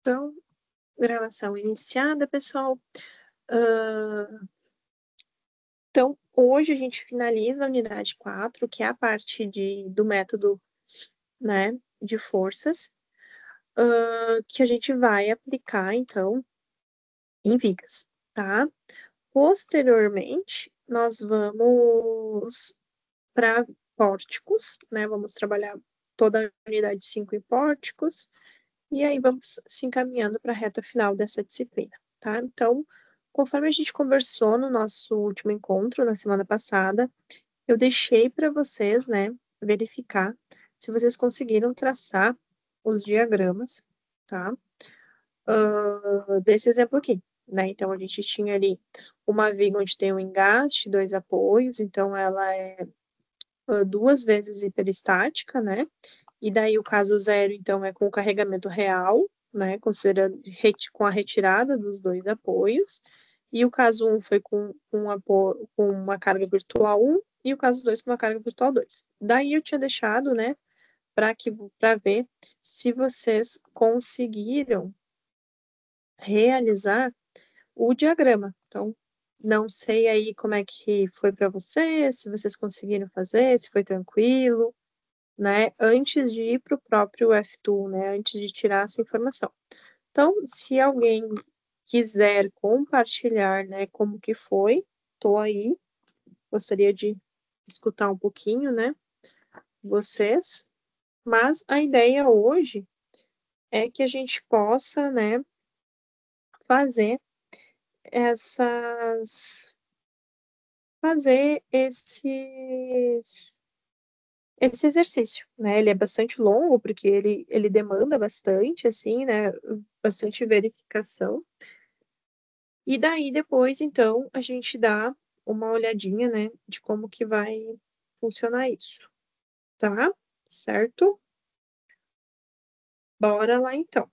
Então, gravação iniciada, pessoal. Hã, então, hoje a gente finaliza a unidade 4, que é a parte do método, né, de forças, que a gente vai aplicar, então, em vigas, tá. Posteriormente, nós vamos para pórticos, né, vamos trabalhar toda a unidade 5 em pórticos, e aí vamos se encaminhando para a reta final dessa disciplina, tá. Então, conforme a gente conversou no nosso último encontro, na semana passada, eu deixei para vocês, né, verificar se vocês conseguiram traçar os diagramas, tá, desse exemplo aqui, né. Então a gente tinha ali uma viga onde tem um engaste, 2 apoios, então ela é, 2 vezes hiperestática, né. E daí o caso zero, então, é com o carregamento real, né, considerando com a retirada dos 2 apoios, e o caso um foi com uma carga virtual um e o caso 2 com uma carga virtual 2. Daí eu tinha deixado, né, para ver se vocês conseguiram realizar o diagrama. Então, não sei aí como é que foi para vocês, se vocês conseguiram fazer, se foi tranquilo. Né, antes de ir para o próprio F2, né, antes de tirar essa informação. Então, se alguém quiser compartilhar, né, como que foi, tô aí, gostaria de escutar um pouquinho, né, vocês, mas a ideia hoje é que a gente possa, né, fazer essas fazer esse exercício, né, ele é bastante longo, porque ele demanda bastante, assim, né, bastante verificação. E daí depois, então, a gente dá uma olhadinha, né, de como que vai funcionar isso, tá? Certo? Bora lá então.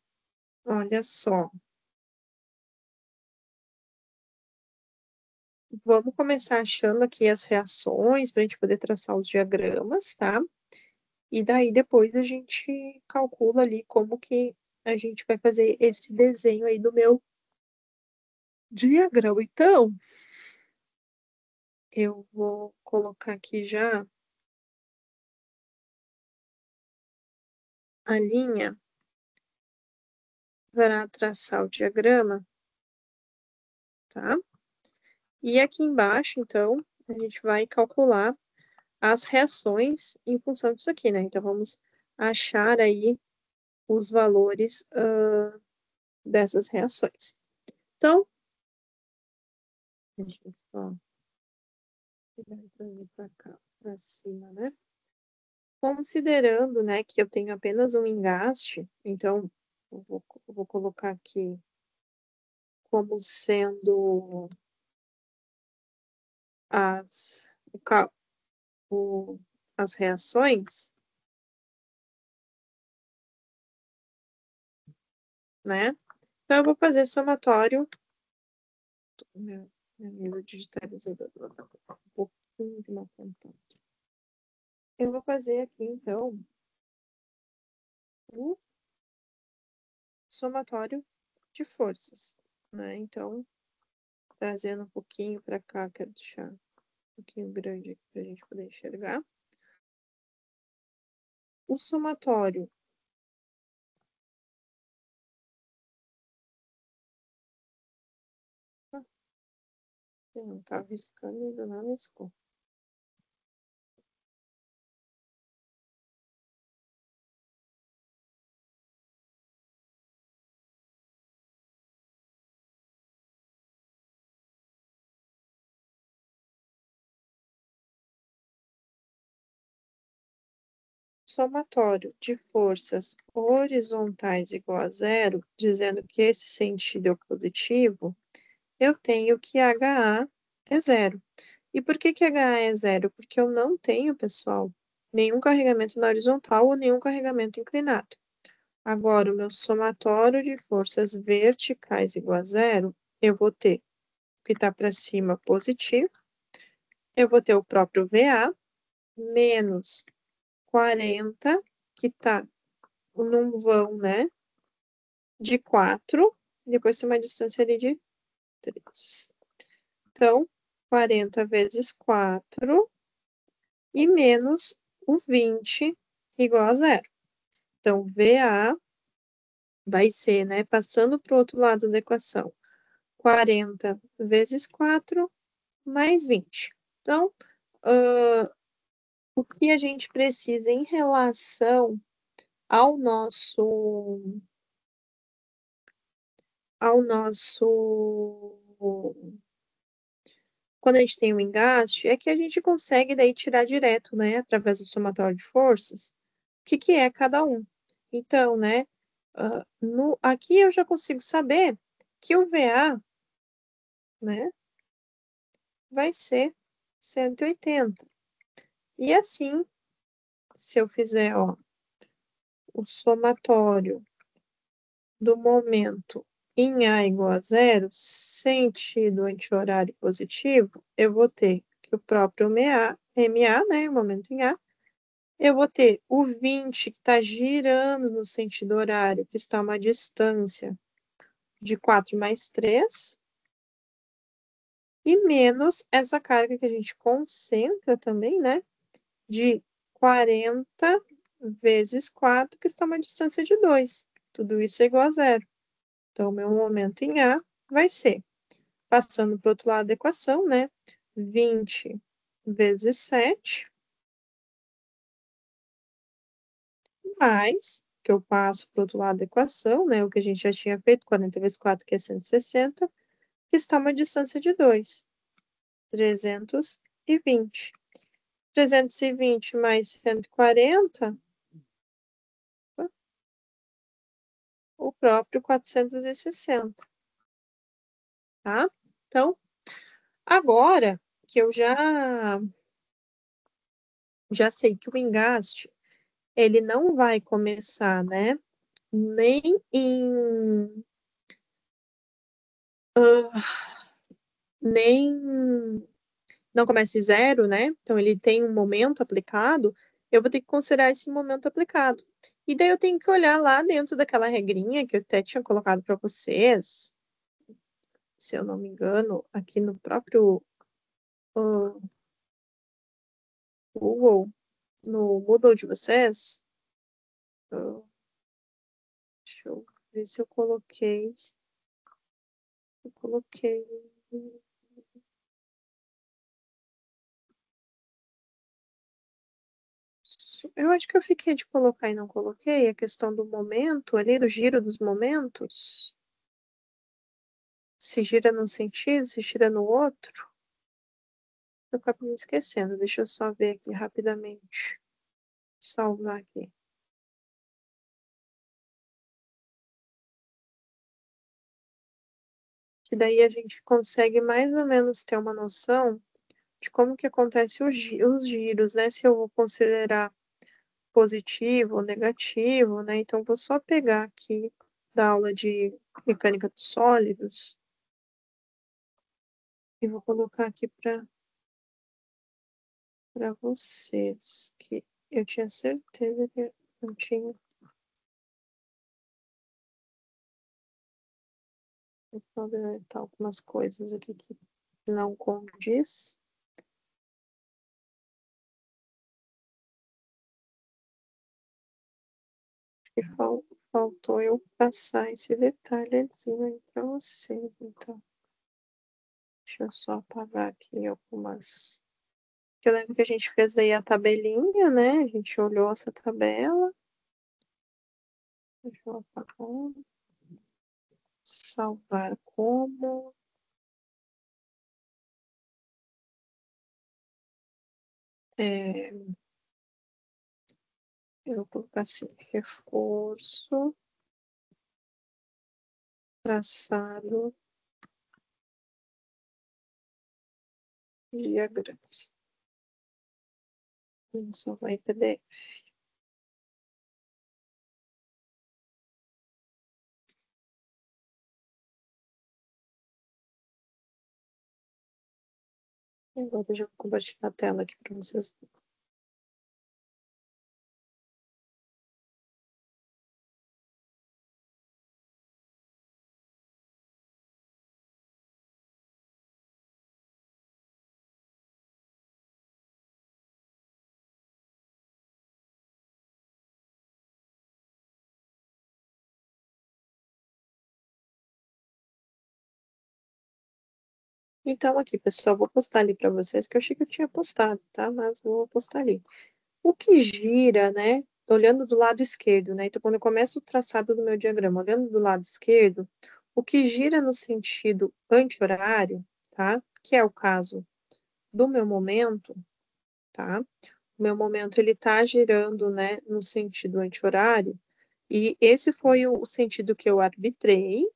Olha só, vamos começar achando aqui as reações para a gente poder traçar os diagramas, tá? E daí depois a gente calcula ali como que a gente vai fazer esse desenho aí do meu diagrama. Então, eu vou colocar aqui já a linha para traçar o diagrama, tá? E aqui embaixo, então, a gente vai calcular as reações em função disso aqui, né? Então, vamos achar aí os valores, dessas reações. Então, deixa eu só trazer para cá, para cima, né? Considerando, né, que eu tenho apenas um engaste, então eu vou colocar aqui como sendo as, o, ca- o, as reações, né? Então, eu vou fazer somatório. Minha mesa digitalizadora tá um pouquinho de má vontade. Eu vou fazer aqui, então, o somatório de forças, né? Então, trazendo um pouquinho para cá, quero deixar um pouquinho grande aqui para a gente poder enxergar. O somatório não tá riscando, ainda não riscou. Somatório de forças horizontais igual a zero, dizendo que esse sentido é o positivo, eu tenho que HA é zero. E por que que HA é zero? Porque eu não tenho, pessoal, nenhum carregamento na horizontal ou nenhum carregamento inclinado. Agora, o meu somatório de forças verticais igual a zero, eu vou ter o que está para cima positivo, eu vou ter o próprio VA, menos 40, que está num vão, né? de 4, depois tem uma distância ali de 3. Então, 40 vezes 4 e menos o 20 igual a zero. Então, VA vai ser, né, passando para o outro lado da equação, 40 vezes 4 mais 20. Então, o que a gente precisa em relação ao nosso quando a gente tem um engaste, é que a gente consegue daí tirar direto, né, através do somatório de forças, o que que é cada um. Então, né, no aqui eu já consigo saber que o VA, né, vai ser 180. E assim, se eu fizer, ó, o somatório do momento em A igual a zero, sentido anti-horário positivo, eu vou ter que o próprio MA, né, o momento em A, eu vou ter o 20 que está girando no sentido horário, que está a uma distância de 4 mais 3, e menos essa carga que a gente concentra também, né, de 40 vezes 4, que está a uma distância de 2. Tudo isso é igual a zero. Então, meu momento em A vai ser, passando para o outro lado da equação, né, 20 vezes 7, mais, que eu passo para o outro lado da equação, né, o que a gente já tinha feito, 40 vezes 4, que é 160, que está a uma distância de 2, 320. 320 mais 140, o próprio 460, tá? Então, agora que eu já sei que o engaste, ele não vai começar, né, nem em nem não começa em zero, né, então ele tem um momento aplicado, eu vou ter que considerar esse momento aplicado. E daí eu tenho que olhar lá dentro daquela regrinha que eu até tinha colocado para vocês, se eu não me engano, aqui no próprio, hã, Google, no Moodle de vocês, hã, deixa eu ver se eu coloquei eu acho que eu fiquei de colocar e não coloquei a questão do momento ali, do giro dos momentos, se gira num sentido, se gira no outro, eu acabo me esquecendo, deixa eu só ver aqui rapidamente, salvar aqui. Que daí a gente consegue mais ou menos ter uma noção de como que acontece os giros, né, se eu vou considerar positivo ou negativo, né, então vou só pegar aqui da aula de mecânica dos sólidos e vou colocar aqui para vocês, que eu tinha certeza que eu tinha tá algumas coisas aqui que não condiz. E faltou eu passar esse detalhezinho aí para vocês, então. Deixa eu só apagar aqui algumas. Eu lembro que a gente fez daí a tabelinha, né? A gente olhou essa tabela. Deixa eu apagar. Salvar como. É, eu vou colocar assim, reforço, traçado, diagramas. Vamos salvar em PDF. Agora eu já vou compartilhar a tela aqui para vocês. Então aqui, pessoal, vou postar ali para vocês, que eu achei que eu tinha postado, tá? Mas vou postar ali. O que gira, né, olhando do lado esquerdo, né, então quando eu começo o traçado do meu diagrama, olhando do lado esquerdo, o que gira no sentido anti-horário, tá, que é o caso do meu momento, tá, o meu momento ele tá girando, né, no sentido anti-horário, e esse foi o sentido que eu arbitrei,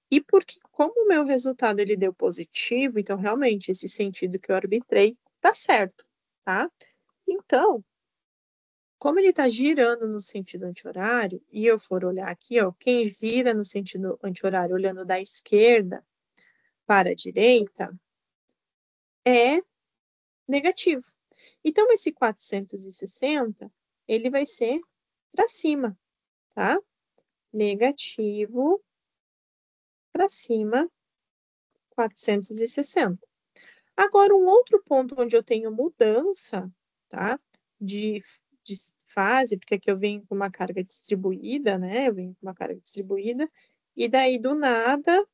e porque como o meu resultado ele deu positivo, então realmente esse sentido que eu arbitrei tá certo, tá. Então como ele está girando no sentido anti-horário, e eu for olhar aqui, ó, quem gira no sentido anti-horário olhando da esquerda para a direita é negativo. Então esse 460, ele vai ser para cima, tá? Negativo para cima, 460. Agora um outro ponto onde eu tenho mudança, tá, de de fase, porque aqui eu venho com uma carga distribuída, né, eu venho com uma carga distribuída, e daí do nada,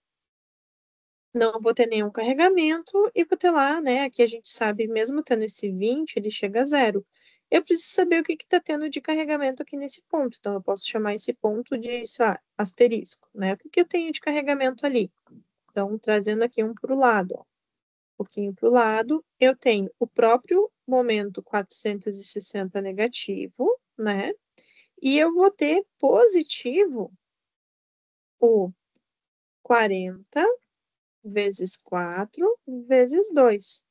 não vou ter nenhum carregamento e vou ter lá, né, aqui a gente sabe mesmo tendo esse 20, ele chega a 0. Eu preciso saber o que está tendo de carregamento aqui nesse ponto, então eu posso chamar esse ponto de, sei lá, asterisco, né, o que que eu tenho de carregamento ali? Então trazendo aqui um para o lado, ó. Pouquinho para o lado, eu tenho o próprio momento 460 negativo, né, e eu vou ter positivo o 40 vezes 4 vezes 2,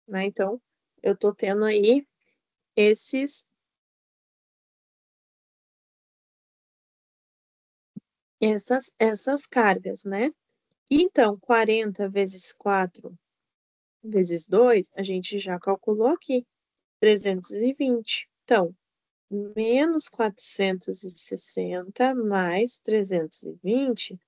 né, então eu tô tendo aí esses essas cargas, né. Então 40 vezes 4 vezes 2 a gente já calculou aqui, 320. Então menos 460 mais 320,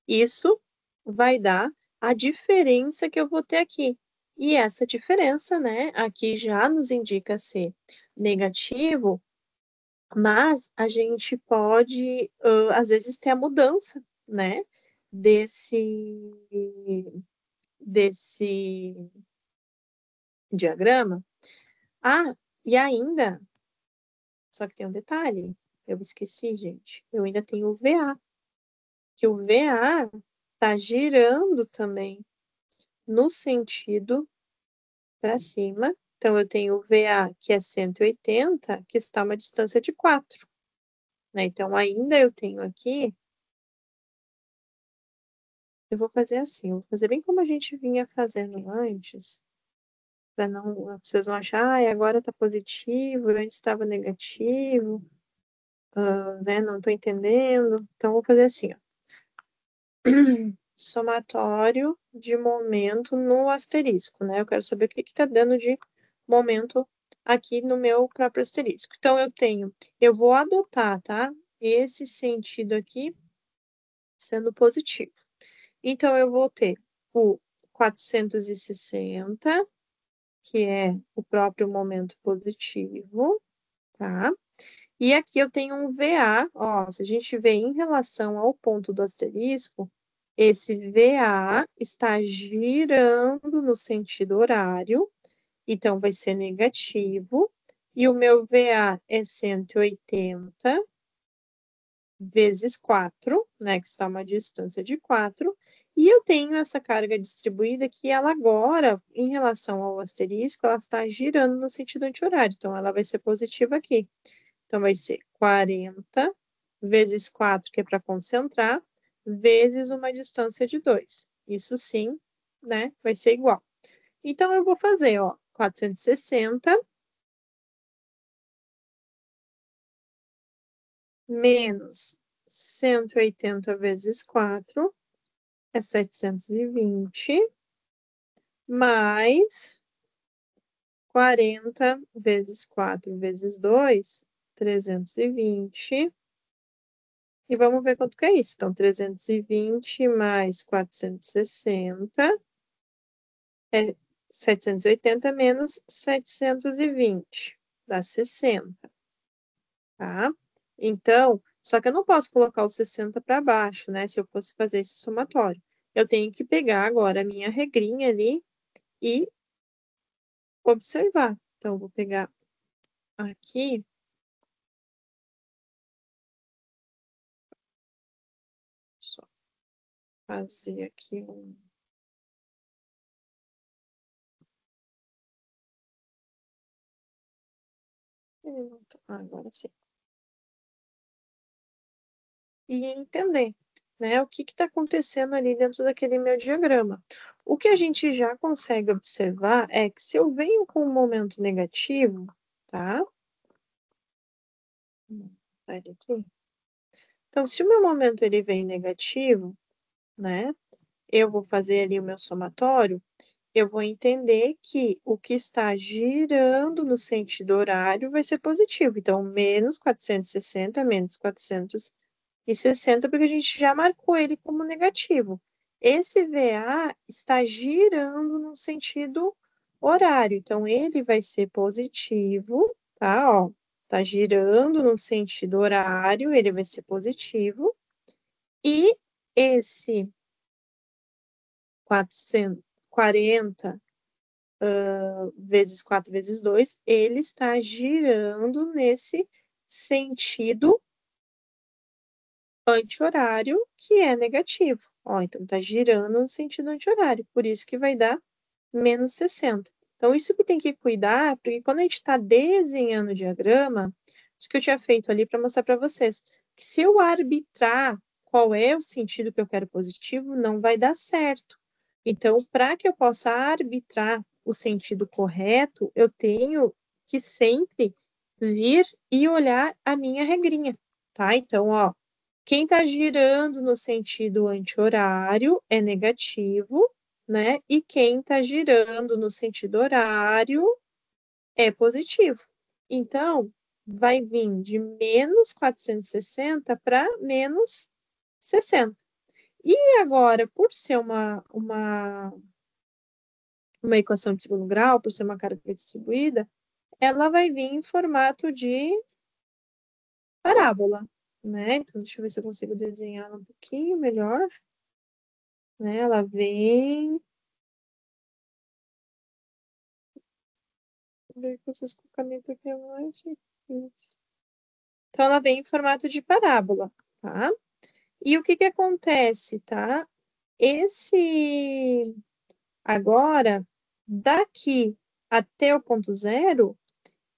isso vai dar a diferença que eu vou ter aqui. E essa diferença, né, aqui já nos indica ser negativo, mas a gente pode, às vezes ter a mudança, né, desse desse diagrama. Ah, e ainda só que tem um detalhe, eu esqueci, gente, eu ainda tenho o VA, que o VA tá girando também no sentido para cima, então eu tenho o VA que é 180, que está a uma distância de 4, né, então ainda eu tenho aqui eu vou fazer assim, eu vou fazer bem como a gente vinha fazendo antes, para não vocês não achar: "Ai, agora tá positivo, antes estava negativo, né, não tô entendendo". Então eu vou fazer assim, ó. Somatório de momento no asterisco, né, eu quero saber o que que tá dando de momento aqui no meu próprio asterisco. Então eu vou adotar, tá, esse sentido aqui sendo positivo. Então eu vou ter o 460, que é o próprio momento positivo, tá. E aqui eu tenho um VA, ó, se a gente vê em relação ao ponto do asterisco, esse VA está girando no sentido horário, então vai ser negativo, e o meu VA é 180 vezes 4, né, que está a uma distância de 4, e eu tenho essa carga distribuída que ela agora, em relação ao asterisco, ela está girando no sentido anti-horário, então ela vai ser positiva aqui. Então vai ser 40 vezes 4, que é para concentrar, vezes uma distância de 2. Isso sim, né, vai ser igual. Então eu vou fazer, ó, 460 menos 180 vezes 4 é 720, mais 40 vezes 4 vezes 2, 320. E vamos ver quanto que é isso. Então, 320 mais 460 é 780 menos 720, dá 60, tá? Então, só que eu não posso colocar o 60 para baixo, né, se eu fosse fazer esse somatório. Eu tenho que pegar agora a minha regrinha ali e observar. Então, vou pegar aqui, só fazer aqui um... Agora sim. E entender, né, o que está acontecendo ali dentro daquele meu diagrama. O que a gente já consegue observar é que se eu venho com um momento negativo, tá? Sai daqui. Então, se o meu momento ele vem negativo, né, eu vou fazer ali o meu somatório, eu vou entender que o que está girando no sentido horário vai ser positivo. Então, menos 460, menos 460, porque a gente já marcou ele como negativo. Esse VA está girando no sentido horário, então ele vai ser positivo, tá? Ó, tá girando no sentido horário, ele vai ser positivo. E esse 440 vezes 4 vezes 2, ele está girando nesse sentido anti-horário, que é negativo. Ó, então está girando no sentido anti-horário, por isso que vai dar menos 60. Então, isso que tem que cuidar, porque quando a gente está desenhando o diagrama, isso que eu tinha feito ali para mostrar para vocês, que se eu arbitrar qual é o sentido que eu quero positivo, não vai dar certo. Então, para que eu possa arbitrar o sentido correto, eu tenho que sempre vir e olhar a minha regrinha, tá? Então, ó, quem está girando no sentido anti-horário é negativo, né? E quem está girando no sentido horário é positivo. Então, vai vir de menos 460 para menos 60. E agora, por ser uma equação de segundo grau, por ser uma carga distribuída, ela vai vir em formato de parábola, né? Então, deixa eu ver se eu consigo desenhar um pouquinho melhor, né? Ela vem... Ver com vocês com caneta aqui é mais difícil. Então, ela vem em formato de parábola, tá? E o que que acontece, tá? Esse... Agora, daqui até o ponto zero,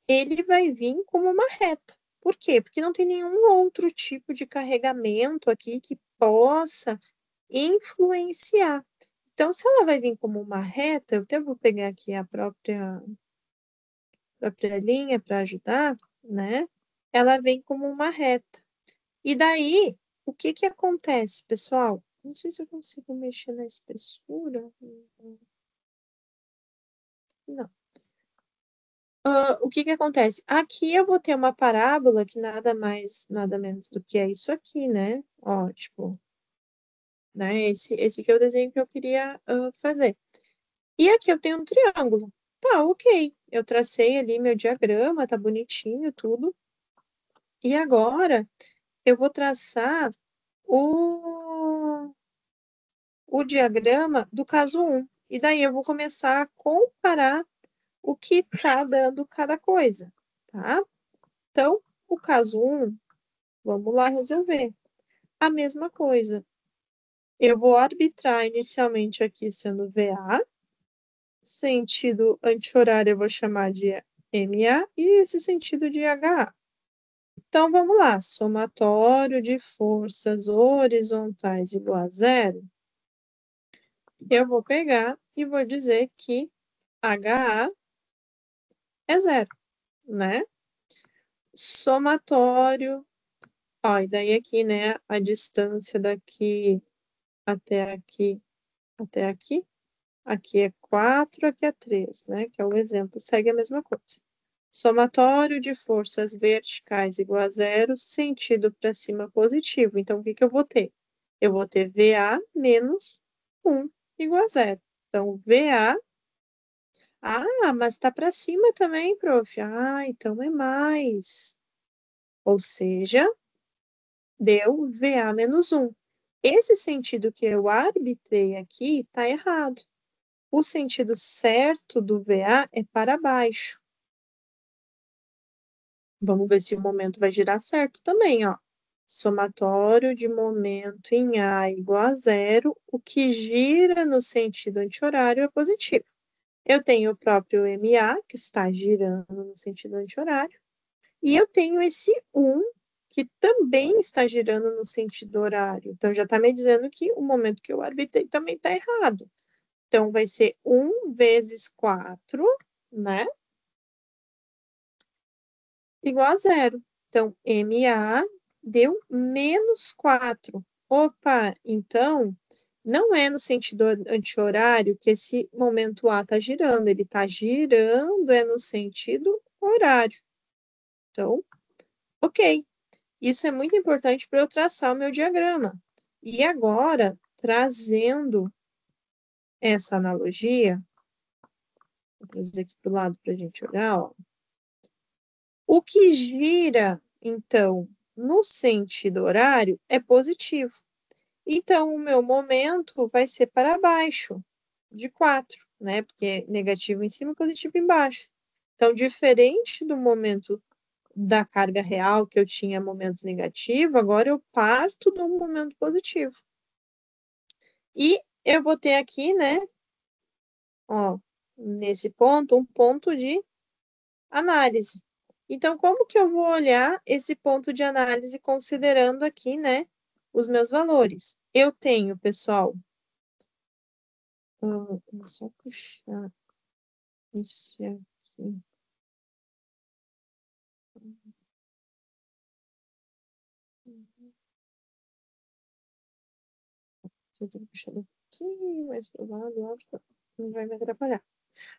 ele vai vir como uma reta. Por quê? Porque não tem nenhum outro tipo de carregamento aqui que possa influenciar. Então, se ela vai vir como uma reta, eu até vou pegar aqui a própria linha para ajudar, né? Ela vem como uma reta. E daí, o que que acontece, pessoal? Não sei se eu consigo mexer na espessura. Não. O que que acontece? Aqui eu vou ter uma parábola que nada mais, nada menos do que é isso aqui, né? Ó, tipo, né? Esse que é o desenho que eu queria fazer. E aqui eu tenho um triângulo. Tá, ok. Eu tracei ali meu diagrama, tá bonitinho, tudo. E agora eu vou traçar o diagrama do caso 1. E daí eu vou começar a comparar o que está dando cada coisa, tá? Então, o caso 1, vamos lá resolver. A mesma coisa. Eu vou arbitrar inicialmente aqui sendo VA, sentido anti-horário eu vou chamar de MA e esse sentido de HA. Então, vamos lá. Somatório de forças horizontais igual a zero. Eu vou pegar e vou dizer que HA é zero, né? Somatório, ó, e daí aqui, né, a distância daqui até aqui, aqui é 4, aqui é 3, né, que é o exemplo, segue a mesma coisa. Somatório de forças verticais igual a zero, sentido para cima positivo. Então, o que que eu vou ter? Eu vou ter VA menos 1 igual a zero. Então, VA... Ah, mas está para cima também, prof. Ah, então é mais. Ou seja, deu VA menos 1. Esse sentido que eu arbitrei aqui está errado. O sentido certo do VA é para baixo. Vamos ver se o momento vai girar certo também, ó. Somatório de momento em A igual a zero, o que gira no sentido anti-horário é positivo. Eu tenho o próprio MA, que está girando no sentido anti-horário, e eu tenho esse 1, que também está girando no sentido horário. Então, já está me dizendo que o momento que eu arbitrei também está errado. Então, vai ser 1 vezes 4, né? Igual a zero. Então, MA deu menos 4. Opa, então, não é no sentido anti-horário que esse momento A está girando. Ele está girando é no sentido horário. Então, ok. Isso é muito importante para eu traçar o meu diagrama. E agora, trazendo essa analogia, vou trazer aqui para o lado para a gente olhar, ó. O que gira, então, no sentido horário é positivo. Então, o meu momento vai ser para baixo, de 4, né? Porque é negativo em cima e positivo embaixo. Então, diferente do momento da carga real, que eu tinha momento negativo, agora eu parto do momento positivo. E eu vou ter aqui, né, ó, nesse ponto, um ponto de análise. Então, como que eu vou olhar esse ponto de análise considerando aqui, né, os meus valores? Eu tenho, pessoal, vou só puxar isso aqui. Eu tenho que puxar um pouquinho mais para o lado, óbvio, não vai me atrapalhar.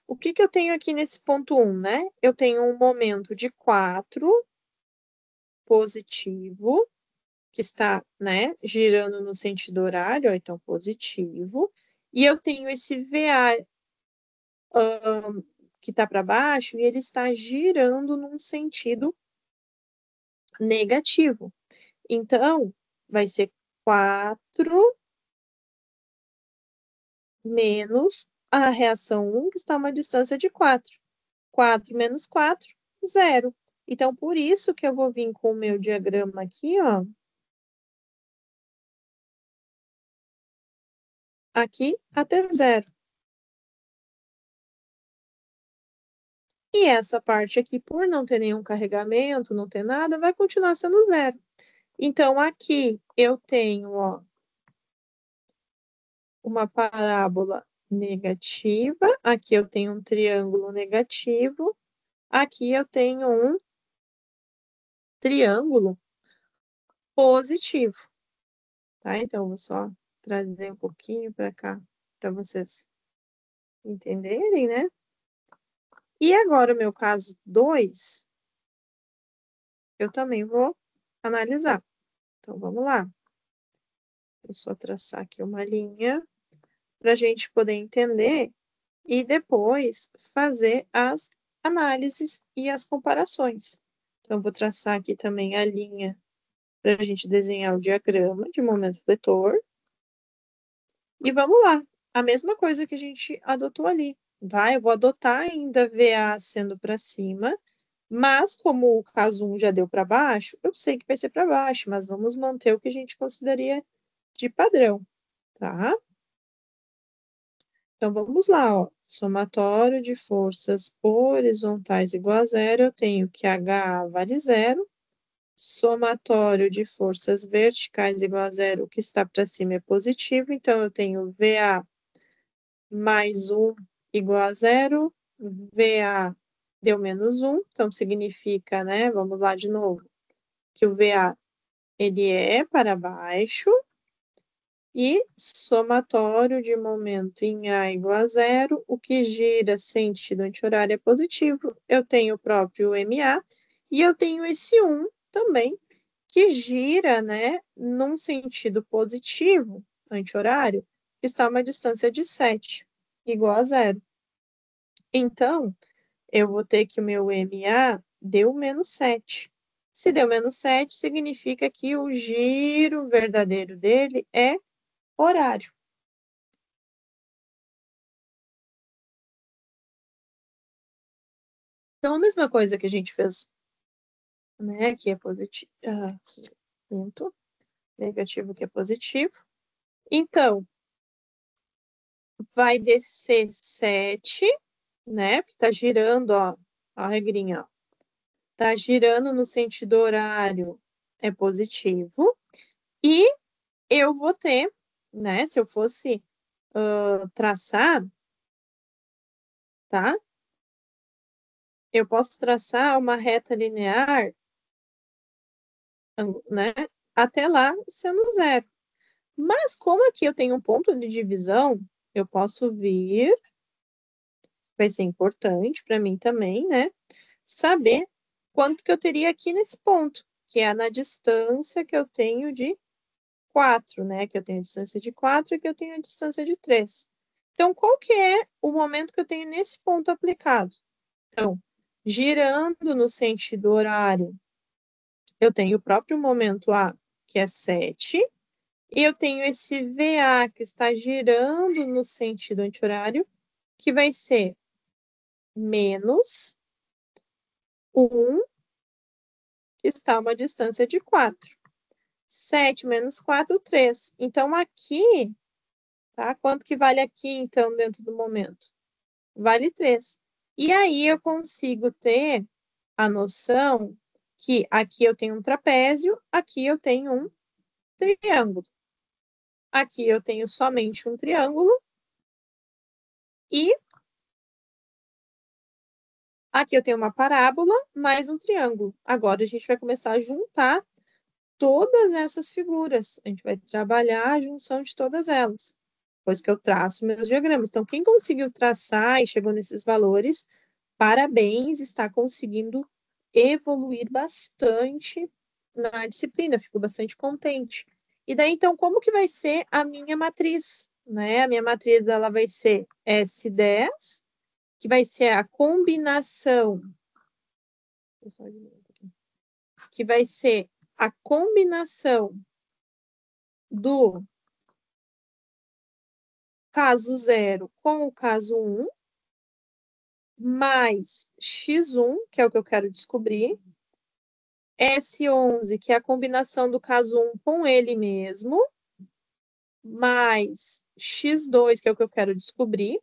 O que que eu tenho aqui nesse ponto 1, né? Eu tenho um momento de 4 positivo, que está, né, girando no sentido horário, ó, então positivo. E eu tenho esse VA que está para baixo e ele está girando num sentido negativo. Então, vai ser 4 menos a reação 1, que está a uma distância de 4. 4 menos 4, 0. Então, por isso que eu vou vir com o meu diagrama aqui, ó. Aqui até 0. E essa parte aqui, por não ter nenhum carregamento, não ter nada, vai continuar sendo 0. Então, aqui eu tenho, ó, uma parábola negativa, aqui eu tenho um triângulo negativo, aqui eu tenho um triângulo positivo, tá? Então, eu vou só trazer um pouquinho para cá, para vocês entenderem, né? E agora, o meu caso 2, eu também vou analisar. Então, vamos lá. Vou só traçar aqui uma linha para a gente poder entender e depois fazer as análises e as comparações. Então, vou traçar aqui também a linha para a gente desenhar o diagrama de momento fletor. E vamos lá, a mesma coisa que a gente adotou ali, tá? Eu vou adotar ainda VA sendo para cima, mas como o caso 1 já deu para baixo, eu sei que vai ser para baixo, mas vamos manter o que a gente consideraria de padrão, tá? Então, vamos lá, ó. Somatório de forças horizontais igual a zero, eu tenho que HA vale zero. Somatório de forças verticais igual a zero, o que está para cima é positivo, então eu tenho VA mais 1 igual a zero. VA deu menos 1, então significa, né, vamos lá de novo, que o VA ele é para baixo, e somatório de momento em A igual a zero, o que gira sentido anti-horário é positivo. Eu tenho o próprio MA e eu tenho esse 1 também, que gira, né, num sentido positivo, anti-horário, que está a uma distância de 7, igual a zero. Então, eu vou ter que o meu MA deu menos 7. Se deu menos 7, significa que o giro verdadeiro dele é horário. Então, a mesma coisa que a gente fez, né? Aqui é positivo, ponto negativo que é positivo. Então, vai descer 7, né? Porque tá girando, ó, a regrinha, ó. Tá girando no sentido horário, é positivo. E eu vou ter, né? Se eu fosse traçar, tá? Eu posso traçar uma reta linear, né? Até lá sendo zero. Mas como aqui eu tenho um ponto de divisão, eu posso vir, vai ser importante para mim também, né? Saber quanto que eu teria aqui nesse ponto, que é na distância que eu tenho de 4, né? Que eu tenho a distância de 4 e que eu tenho a distância de 3. Então, qual que é o momento que eu tenho nesse ponto aplicado? Então, girando no sentido horário, eu tenho o próprio momento A, que é 7, e eu tenho esse VA que está girando no sentido anti-horário, que vai ser menos 1, que está a uma distância de 4. 7 menos 4, 3. Então, aqui, tá? Quanto que vale aqui, então, dentro do momento? Vale 3. E aí eu consigo ter a noção que aqui eu tenho um trapézio, aqui eu tenho um triângulo. Aqui eu tenho somente um triângulo e aqui eu tenho uma parábola mais um triângulo. Agora a gente vai começar a juntar todas essas figuras. A gente vai trabalhar a junção de todas elas, depois que eu traço meus diagramas. Então, quem conseguiu traçar e chegou nesses valores, parabéns, está conseguindo evoluir bastante na disciplina, fico bastante contente. E daí, então, como que vai ser a minha matriz? Né? A minha matriz ela vai ser S10, que vai ser a combinação, que vai ser a combinação do caso 0 com o caso 1, mais x1, que é o que eu quero descobrir, S11, que é a combinação do caso 1 com ele mesmo, mais x2, que é o que eu quero descobrir,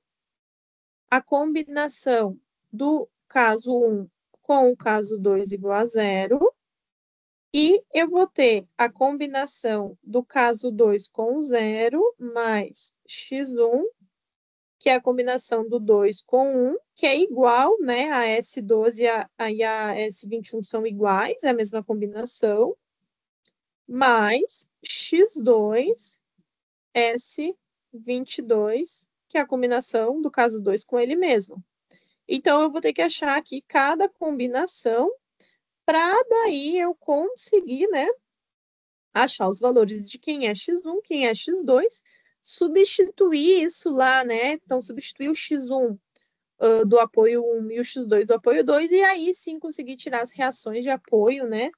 a combinação do caso 1 com o caso 2 igual a 0, e eu vou ter a combinação do caso 2 com 0, mais x1, que é a combinação do 2 com 1, que é igual, né, a S12 e a S21 são iguais, é a mesma combinação, mais x2, S22, que é a combinação do caso 2 com ele mesmo. Então, eu vou ter que achar aqui cada combinação para daí eu conseguir, né, achar os valores de quem é x1, quem é x2, substituir isso lá, né? Então, substituir o x1 do apoio 1 e o x2 do apoio 2, e aí sim conseguir tirar as reações de apoio, né?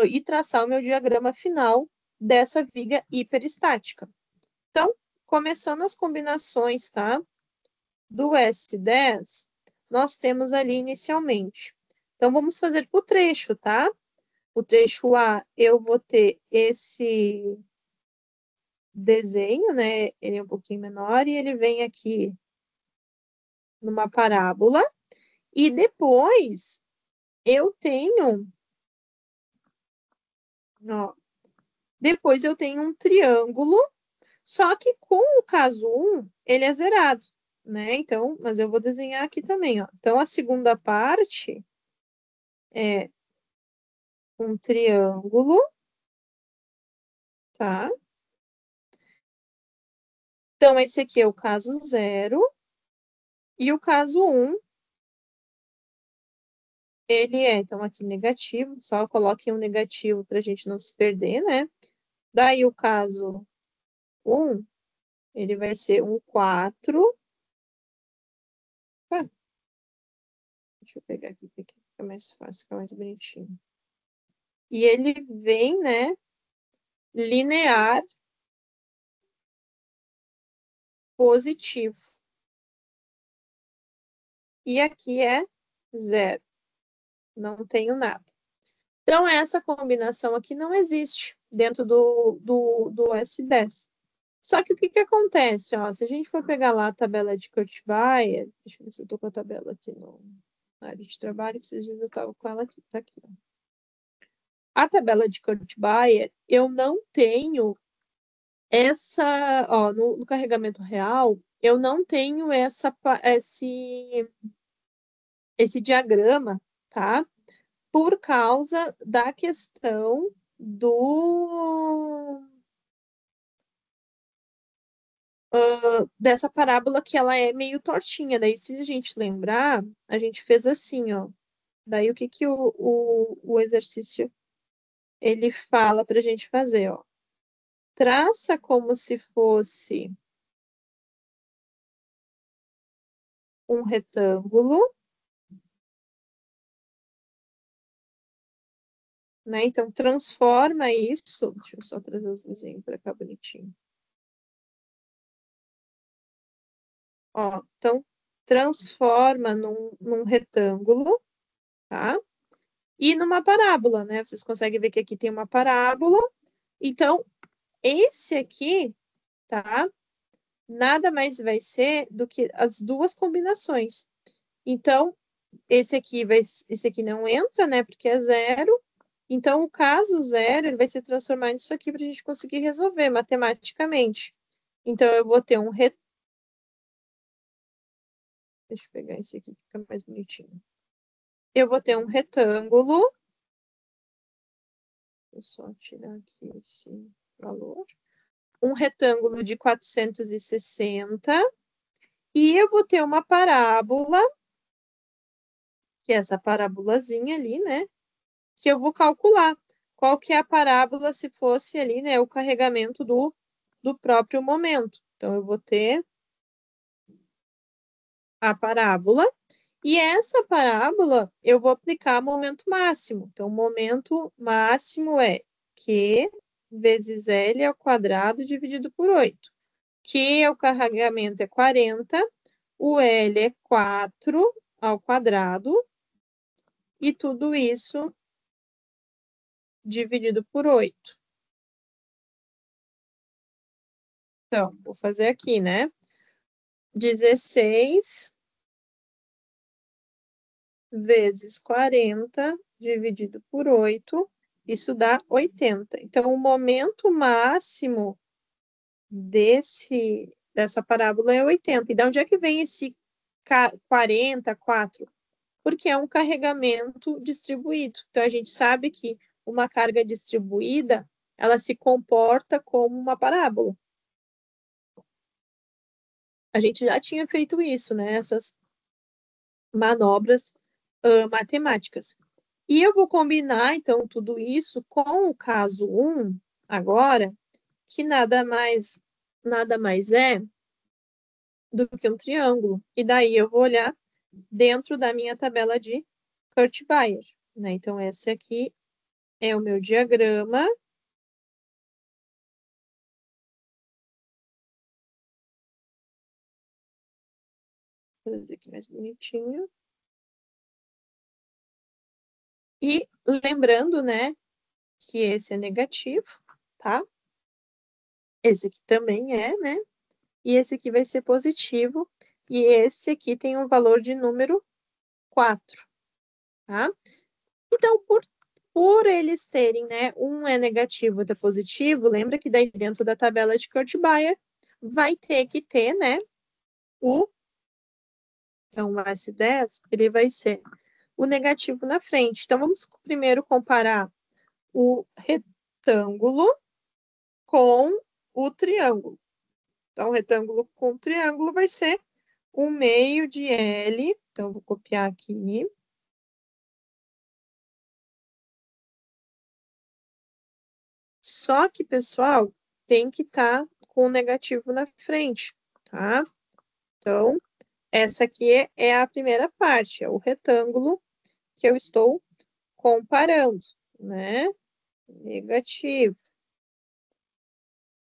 E traçar o meu diagrama final dessa viga hiperestática. Então, começando as combinações, tá? Do S10, nós temos ali inicialmente. Então, vamos fazer por trecho, tá? O trecho A, eu vou ter esse desenho, né? Ele é um pouquinho menor e ele vem aqui numa parábola. E depois eu tenho, ó, depois eu tenho um triângulo, só que com o caso 1, ele é zerado, né? Então, mas eu vou desenhar aqui também, ó. Então, a segunda parte é um triângulo, tá? Então, esse aqui é o caso 0. E o caso 1, ele é, então, aqui negativo. Só coloque um negativo para a gente não se perder, né? Daí, o caso 1, ele vai ser um 4. Ah, deixa eu pegar aqui, porque fica mais fácil, fica mais bonitinho. E ele vem, né, linear positivo. E aqui é Zero. Não tenho nada. Então, essa combinação aqui não existe dentro do S10. Só que o que que acontece? Ó, se a gente for pegar lá a tabela de Kurt-Weill, deixa eu ver se eu estou com a tabela aqui na área de trabalho, que esses dias eu estava com ela aqui, tá aqui. Ó. A tabela de Kurt-Weill, eu não tenho essa, ó, no carregamento real, eu não tenho esse diagrama, tá? Por causa da questão dessa parábola que ela é meio tortinha. Daí, se a gente lembrar, a gente fez assim, ó. Daí, o que que o exercício ele fala para a gente fazer, ó. Traça como se fosse um retângulo, né? Então, transforma isso. Deixa eu só trazer os desenhos para cá bonitinho. Ó, então, transforma num retângulo, tá? E numa parábola, né? Vocês conseguem ver que aqui tem uma parábola. Então, esse aqui, tá? Nada mais vai ser do que as duas combinações. Então, esse aqui não entra, né? Porque é zero. Então, o caso zero, ele vai se transformar nisso aqui para a gente conseguir resolver matematicamente. Então, eu vou ter um retângulo. Deixa eu pegar esse aqui, que fica mais bonitinho. Eu vou ter um retângulo. Vou só tirar aqui esse valor. Um retângulo de 460. E eu vou ter uma parábola, que é essa parábolazinha ali, né? Que eu vou calcular qual que é a parábola se fosse ali, né? O carregamento do próprio momento. Então, eu vou ter a parábola. E essa parábola, eu vou aplicar momento máximo. Então, o momento máximo é Q vezes L ao quadrado dividido por 8. Q, o carregamento é 40, o L é 4 ao quadrado, e tudo isso dividido por 8. Então, vou fazer aqui, né? 16 vezes 40 dividido por 8, isso dá 80. Então, o momento máximo dessa parábola é 80. E de onde é que vem esse 40, 4? Porque é um carregamento distribuído. Então, a gente sabe que uma carga distribuída, ela se comporta como uma parábola. A gente já tinha feito isso, né? Essas manobras matemáticas. E eu vou combinar, então, tudo isso com o caso 1, agora, que nada mais é do que um triângulo. E daí eu vou olhar dentro da minha tabela de Kurt-Weill, né? Então, esse aqui é o meu diagrama. Vou fazer aqui mais bonitinho. E lembrando, né, que esse é negativo, tá? Esse aqui também é, né? E esse aqui vai ser positivo. E esse aqui tem um valor de número 4, tá? Então, por eles terem, né, um é negativo e outro é positivo, lembra que daí dentro da tabela de Kurt-Weill vai ter que ter, né, então o S10, ele vai ser o negativo na frente. Então, vamos primeiro comparar o retângulo com o triângulo. Então, o retângulo com o triângulo vai ser 1/2 de L. Então, vou copiar aqui. Só que, pessoal, tem que estar com o negativo na frente, tá? Então, essa aqui é a primeira parte, é o retângulo que eu estou comparando, né? Negativo.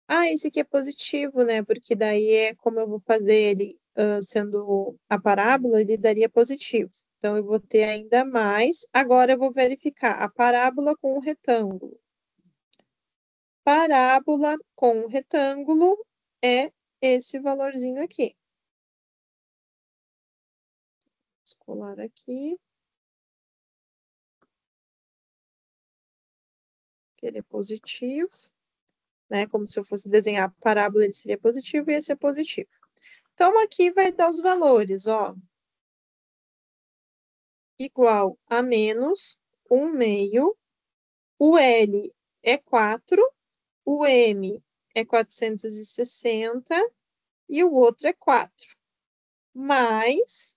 Ah, esse aqui é positivo, né? Porque daí é como eu vou fazer ele sendo a parábola, ele daria positivo. Então, eu vou ter ainda mais. Agora, eu vou verificar a parábola com o retângulo. Parábola com o retângulo é esse valorzinho aqui. Vou colar aqui. Que ele é positivo, né? Como se eu fosse desenhar a parábola, ele seria positivo e esse é positivo. Então, aqui vai dar os valores, ó. Igual a menos 1/2. O L é 4, o M é 460 e o outro é 4. Mais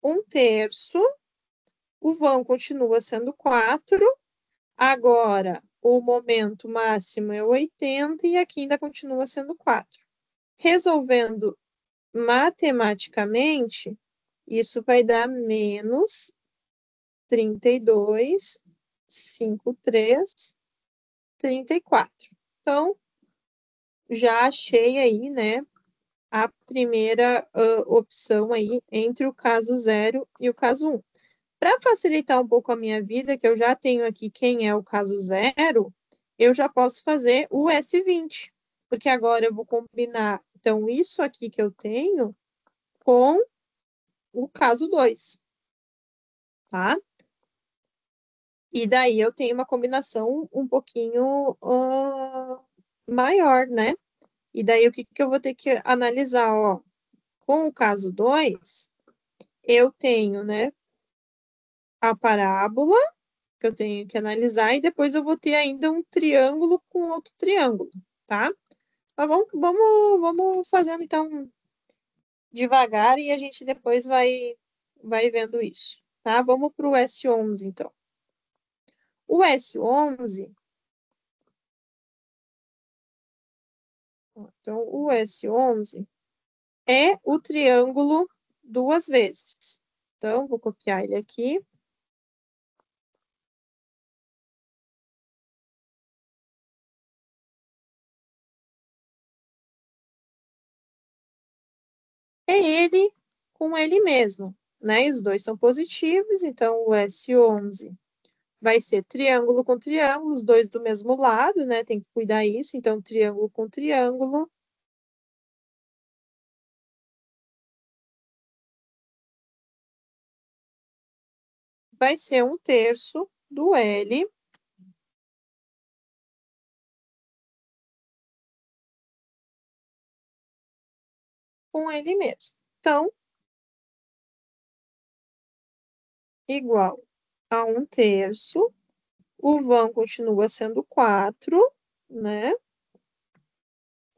1/3. O vão continua sendo 4. Agora, o momento máximo é 80 e aqui ainda continua sendo 4. Resolvendo matematicamente, isso vai dar menos 32, 53, 34. Então, já achei aí, né, a primeira opção aí entre o caso 0 e o caso 1. Para facilitar um pouco a minha vida, que eu já tenho aqui quem é o caso 0, eu já posso fazer o S20, porque agora eu vou combinar, então, isso aqui que eu tenho com o caso 2, tá? E daí eu tenho uma combinação um pouquinho maior, né? E daí o que eu vou ter que analisar, ó? Com o caso 2, eu tenho, né, a parábola, que eu tenho que analisar, e depois eu vou ter ainda um triângulo com outro triângulo, tá? Mas vamos fazendo, então, devagar, e a gente depois vai vendo isso, tá? Vamos para o S11, então. O S11, então, o S11 é o triângulo duas vezes. Então, vou copiar ele aqui. É ele com ele mesmo, né? Os dois são positivos, então o S11 vai ser triângulo com triângulo, os dois do mesmo lado, né? Tem que cuidar isso, então triângulo com triângulo. Vai ser 1/3 do L com ele mesmo. Então, igual a 1/3. O vão continua sendo 4, né?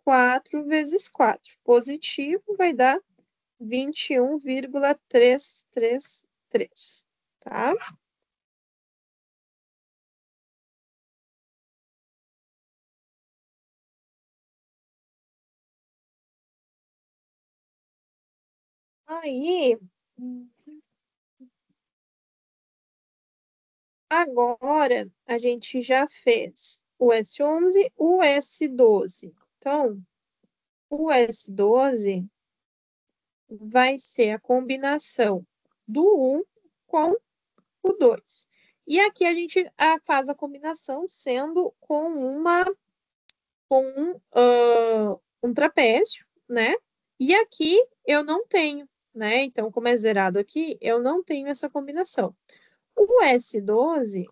4 vezes 4. Positivo vai dar 21,333, tá? Aí, agora a gente já fez o S11, o S12. Então, o S12 vai ser a combinação do 1 com o 2. E aqui a gente faz a combinação sendo com um trapézio, né? E aqui eu não tenho, né? Então, como é zerado aqui, eu não tenho essa combinação. O S12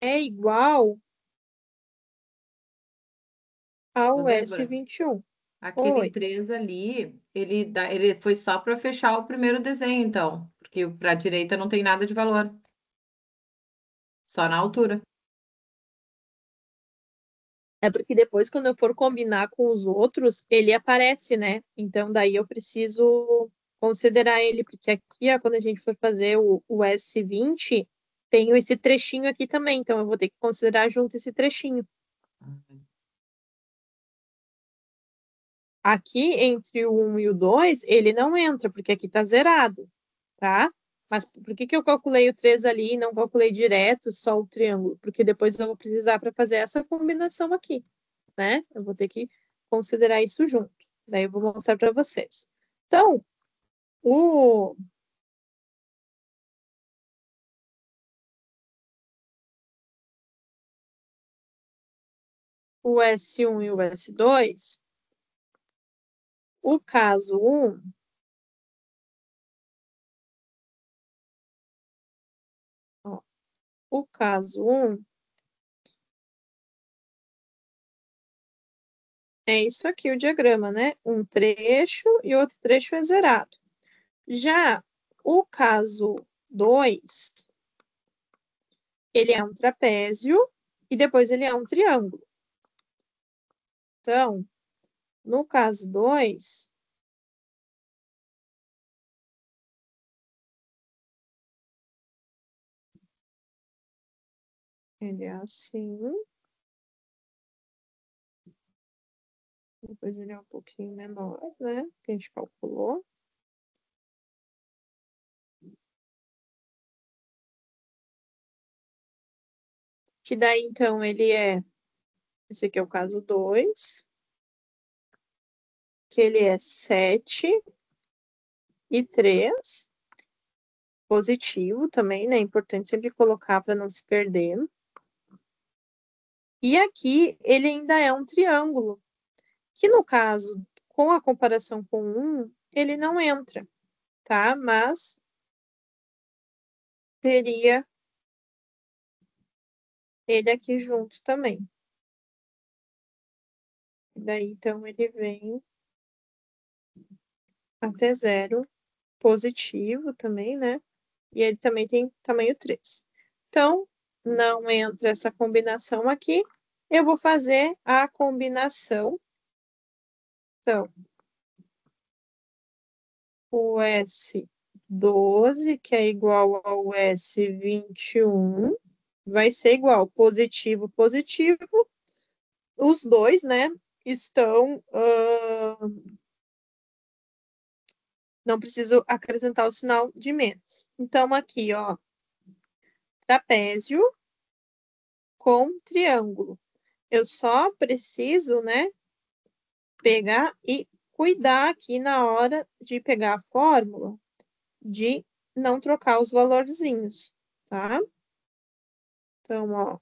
é igual ao Débora, S21. aquele Oi. 3 ali, ele foi só para fechar o primeiro desenho, então, porque para a direita não tem nada de valor, só na altura. É porque depois, quando eu for combinar com os outros, ele aparece, né? Então, daí eu preciso considerar ele, porque aqui, ó, quando a gente for fazer o S20, tem esse trechinho aqui também, então eu vou ter que considerar junto esse trechinho. Aqui, entre o 1 e o 2, ele não entra, porque aqui tá zerado, tá? Mas por que eu calculei o 3 ali e não calculei direto só o triângulo? Porque depois eu vou precisar para fazer essa combinação aqui, né? Eu vou ter que considerar isso junto. Daí eu vou mostrar para vocês. Então, o S1 e o S2, o caso 1, ó, o caso 1 é isso aqui, o diagrama, né? Um trecho e outro trecho é zerado. Já o caso 2, ele é um trapézio e depois ele é um triângulo. Então, no caso 2, ele é assim, depois ele é um pouquinho menor, né? Que a gente calculou. Que daí, então, ele é... Esse aqui é o caso 2, que ele é 7 e 3. Positivo também, né? É importante sempre colocar para não se perder. E aqui ele ainda é um triângulo, que no caso, com a comparação com 1, ele não entra, tá? Mas teria ele aqui junto também. Daí, então, ele vem até 0, positivo também, né? E ele também tem tamanho 3. Então, não entra essa combinação aqui. Eu vou fazer a combinação. Então, o S12, que é igual ao S21, vai ser igual positivo, positivo. Os dois, né, estão... não preciso acrescentar o sinal de menos. Então, aqui, ó, trapézio com triângulo. Eu só preciso, né, pegar e cuidar aqui na hora de pegar a fórmula de não trocar os valorzinhos, tá? Então, ó.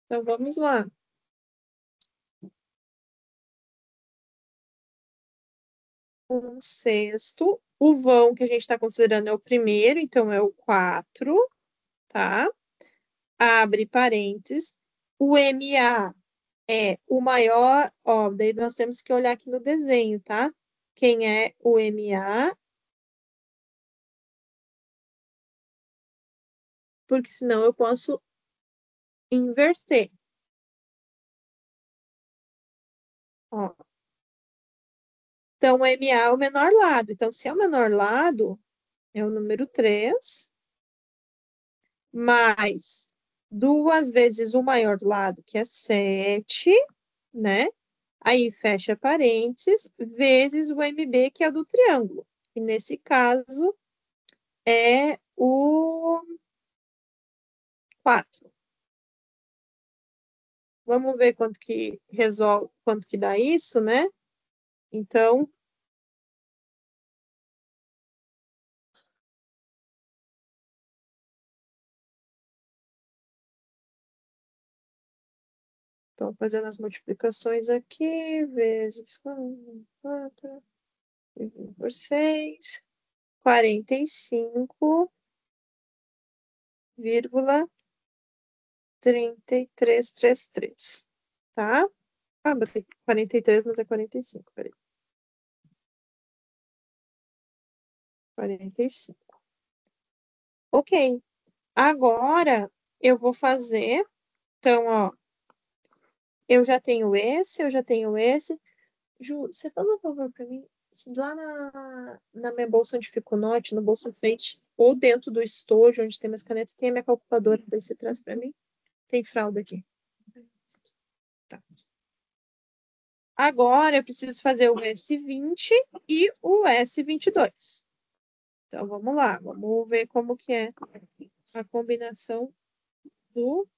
Então, vamos lá. Um sexto. O vão que a gente está considerando é o primeiro, então é o 4, tá? Abre parênteses. O MA é o maior, ó, daí nós temos que olhar aqui no desenho, tá? Quem é o MA, porque senão eu posso inverter. Ó. Então, o MA é o menor lado. Então, se é o menor lado, é o número 3, mais 2 vezes o maior lado, que é 7, né? Aí fecha parênteses, vezes o MB, que é o do triângulo. E nesse caso é o 4. Vamos ver quanto que resolve, quanto que dá isso, né? Então, estou fazendo as multiplicações aqui, vezes 4, por 6, 45,3333, tá? Ah, botei 43, mas é 45, peraí. 45. Ok. Agora, eu vou fazer... Então, ó, eu já tenho esse, eu já tenho esse. Ju, você faz um favor pra mim? Lá na minha bolsa onde fica o note, no bolsa frente, ou dentro do estojo, onde tem minhas canetas, tem a minha calculadora. Daí você traz pra mim. Tem fralda aqui. Tá. Agora, eu preciso fazer o S20 e o S22. Então, vamos lá. Vamos ver como que é a combinação do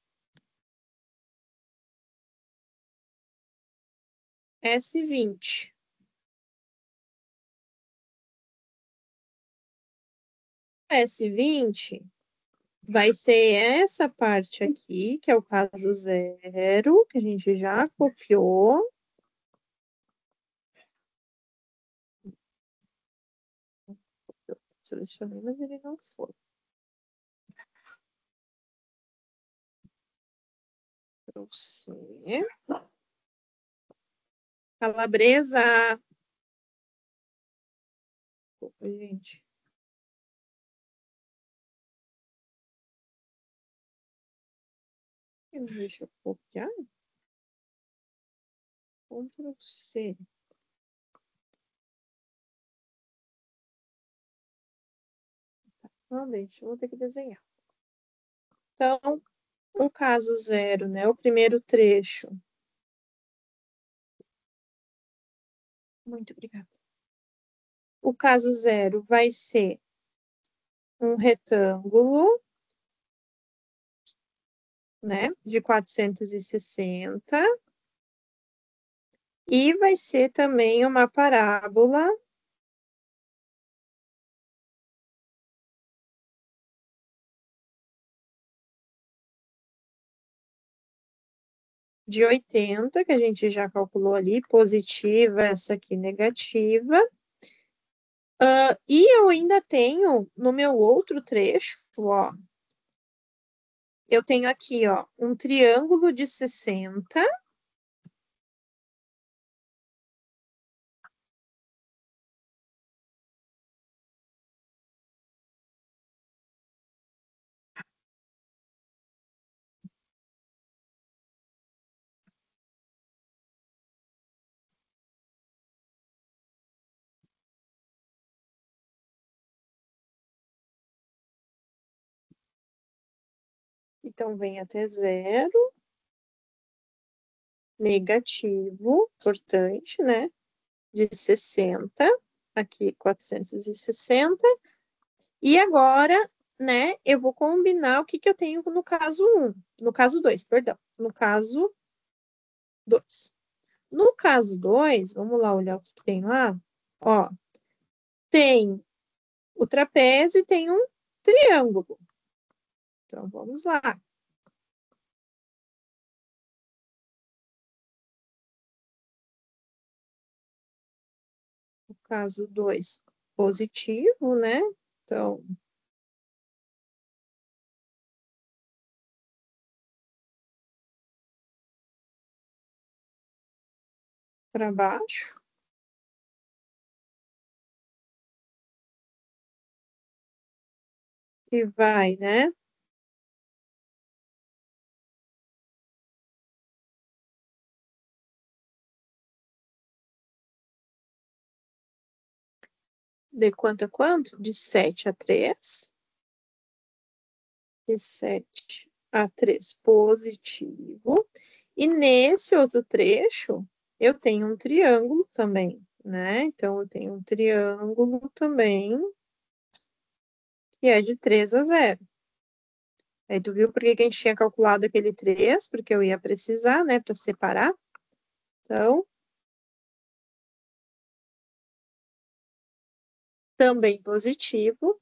S20. S20 vai ser essa parte aqui, que é o caso 0, que a gente já copiou. Eu selecionei, mas ele não foi. Trouxe. Calabresa. Opa, gente. Deixa eu copiar. Ctrl C. Não, deixa, eu vou ter que desenhar. Então, o caso 0, né? O primeiro trecho. Muito obrigada. O caso 0 vai ser um retângulo, né? De 460. E vai ser também uma parábola de 80, que a gente já calculou ali, positiva, essa aqui negativa. E eu ainda tenho, no meu outro trecho, ó, eu tenho aqui, ó, um triângulo de 60. Então, vem até 0. Negativo, importante, né? De 60. Aqui, 460. E agora, né, eu vou combinar o que eu tenho no caso 1. No caso 2, perdão. No caso 2. No caso 2, vamos lá olhar o que tem lá. Ó, tem o trapézio e tem um triângulo. Então, vamos lá. No caso 2, positivo, né? Então, para baixo. E vai, né? De quanto a quanto? De 7 a 3. De 7 a 3 positivo. E nesse outro trecho, eu tenho um triângulo também, né? Então, eu tenho um triângulo também, que é de 3 a 0. Aí, tu viu por que a gente tinha calculado aquele 3? Porque eu ia precisar, né, para separar. Então, também positivo,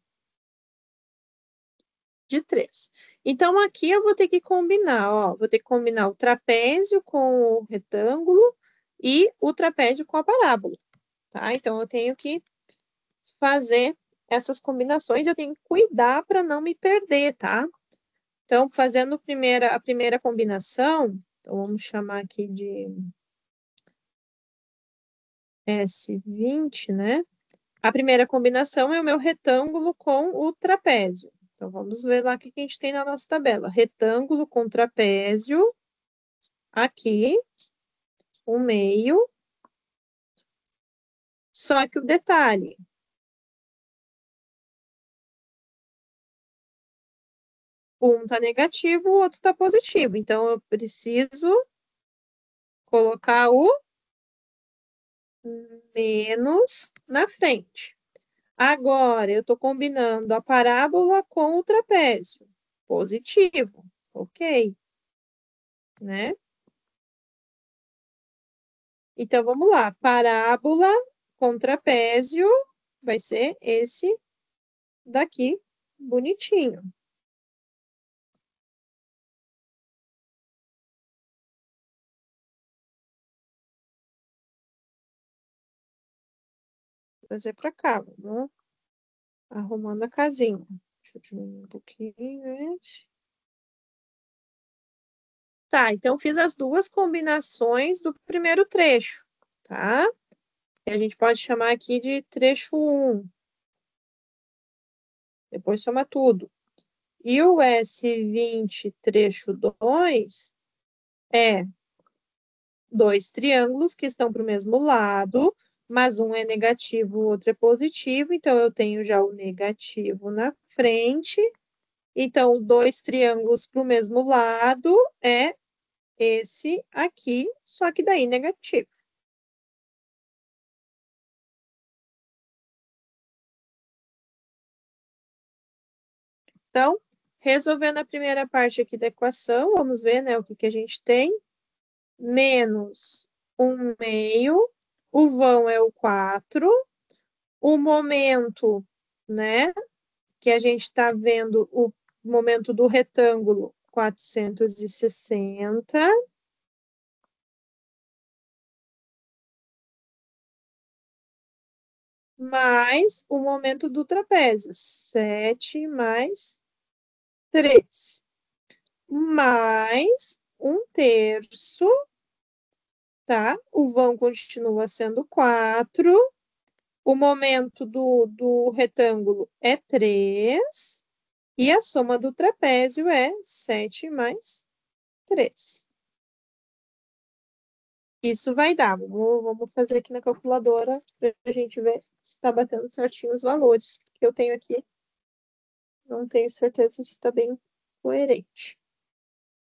de 3. Então, aqui eu vou ter que combinar, ó. Vou ter que combinar o trapézio com o retângulo e o trapézio com a parábola, tá? Então, eu tenho que fazer essas combinações, eu tenho que cuidar para não me perder, tá? Então, fazendo a primeira combinação, então vamos chamar aqui de S20, né? A primeira combinação é o meu retângulo com o trapézio. Então, vamos ver lá o que a gente tem na nossa tabela. Retângulo com trapézio, aqui, o meio. Só que o detalhe, um está negativo, o outro está positivo. Então, eu preciso colocar o menos na frente. Agora, eu estou combinando a parábola com o trapézio. Positivo. Ok, né? Então, vamos lá. Parábola com trapézio vai ser esse daqui, bonitinho. Vou trazer para cá, vamos arrumando a casinha. Deixa eu diminuir um pouquinho esse. Tá, então fiz as duas combinações do primeiro trecho, tá? E a gente pode chamar aqui de trecho 1. Depois soma tudo. E o S20 trecho 2 é dois triângulos que estão para o mesmo lado, mas um é negativo, o outro é positivo, então eu tenho já o negativo na frente. Então, dois triângulos para o mesmo lado é esse aqui, só que daí negativo. Então, resolvendo a primeira parte aqui da equação, vamos ver, né, o que a gente tem. Menos 1/2, o vão é o 4, o momento, né, que a gente está vendo o momento do retângulo, 460, mais o momento do trapézio, 7 mais 3, mais 1/3, tá? O vão continua sendo 4, o momento do retângulo é 3, e a soma do trapézio é 7 mais 3. Isso vai dar. Vamos fazer aqui na calculadora para a gente ver se está batendo certinho os valores que eu tenho aqui. Não tenho certeza se está bem coerente.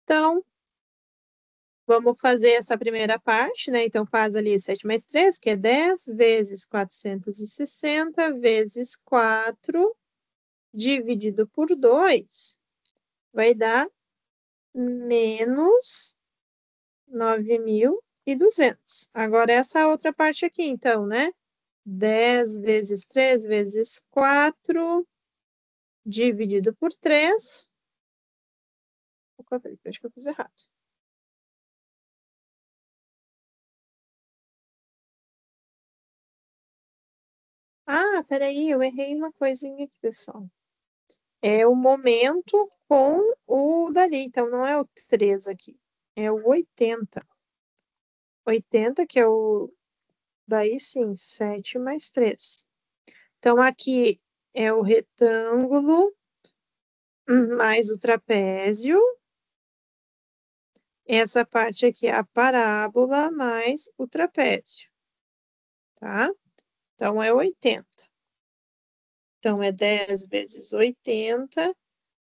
Então, vamos fazer essa primeira parte, né? Então, faz ali 7 mais 3, que é 10, vezes 460, vezes 4, dividido por 2, vai dar menos 9.200. Agora, essa outra parte aqui, então, né? 10 vezes 3 vezes 4, dividido por 3. Opa, peraí, acho que eu fiz errado. Ah, peraí, eu errei uma coisinha aqui, pessoal. É o momento com o dali, então não é o 3 aqui, é o 80. 80, que é o, daí sim, 7 mais 3. Então, aqui é o retângulo mais o trapézio. Essa parte aqui é a parábola mais o trapézio, tá? Então, é 80. Então, é 10 vezes 80,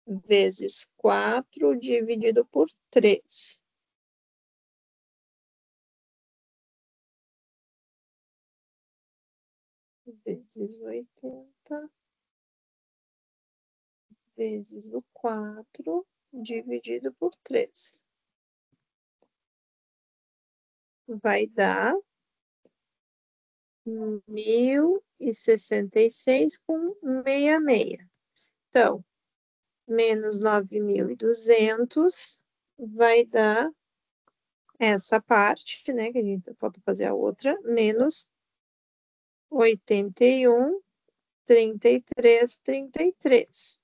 vezes 4, dividido por 3. Vezes 80, vezes o 4, dividido por 3. Vai dar 1.066,66. Então, menos 9.200 vai dar essa parte, né, que a gente falta fazer a outra, menos 81, 33, 33.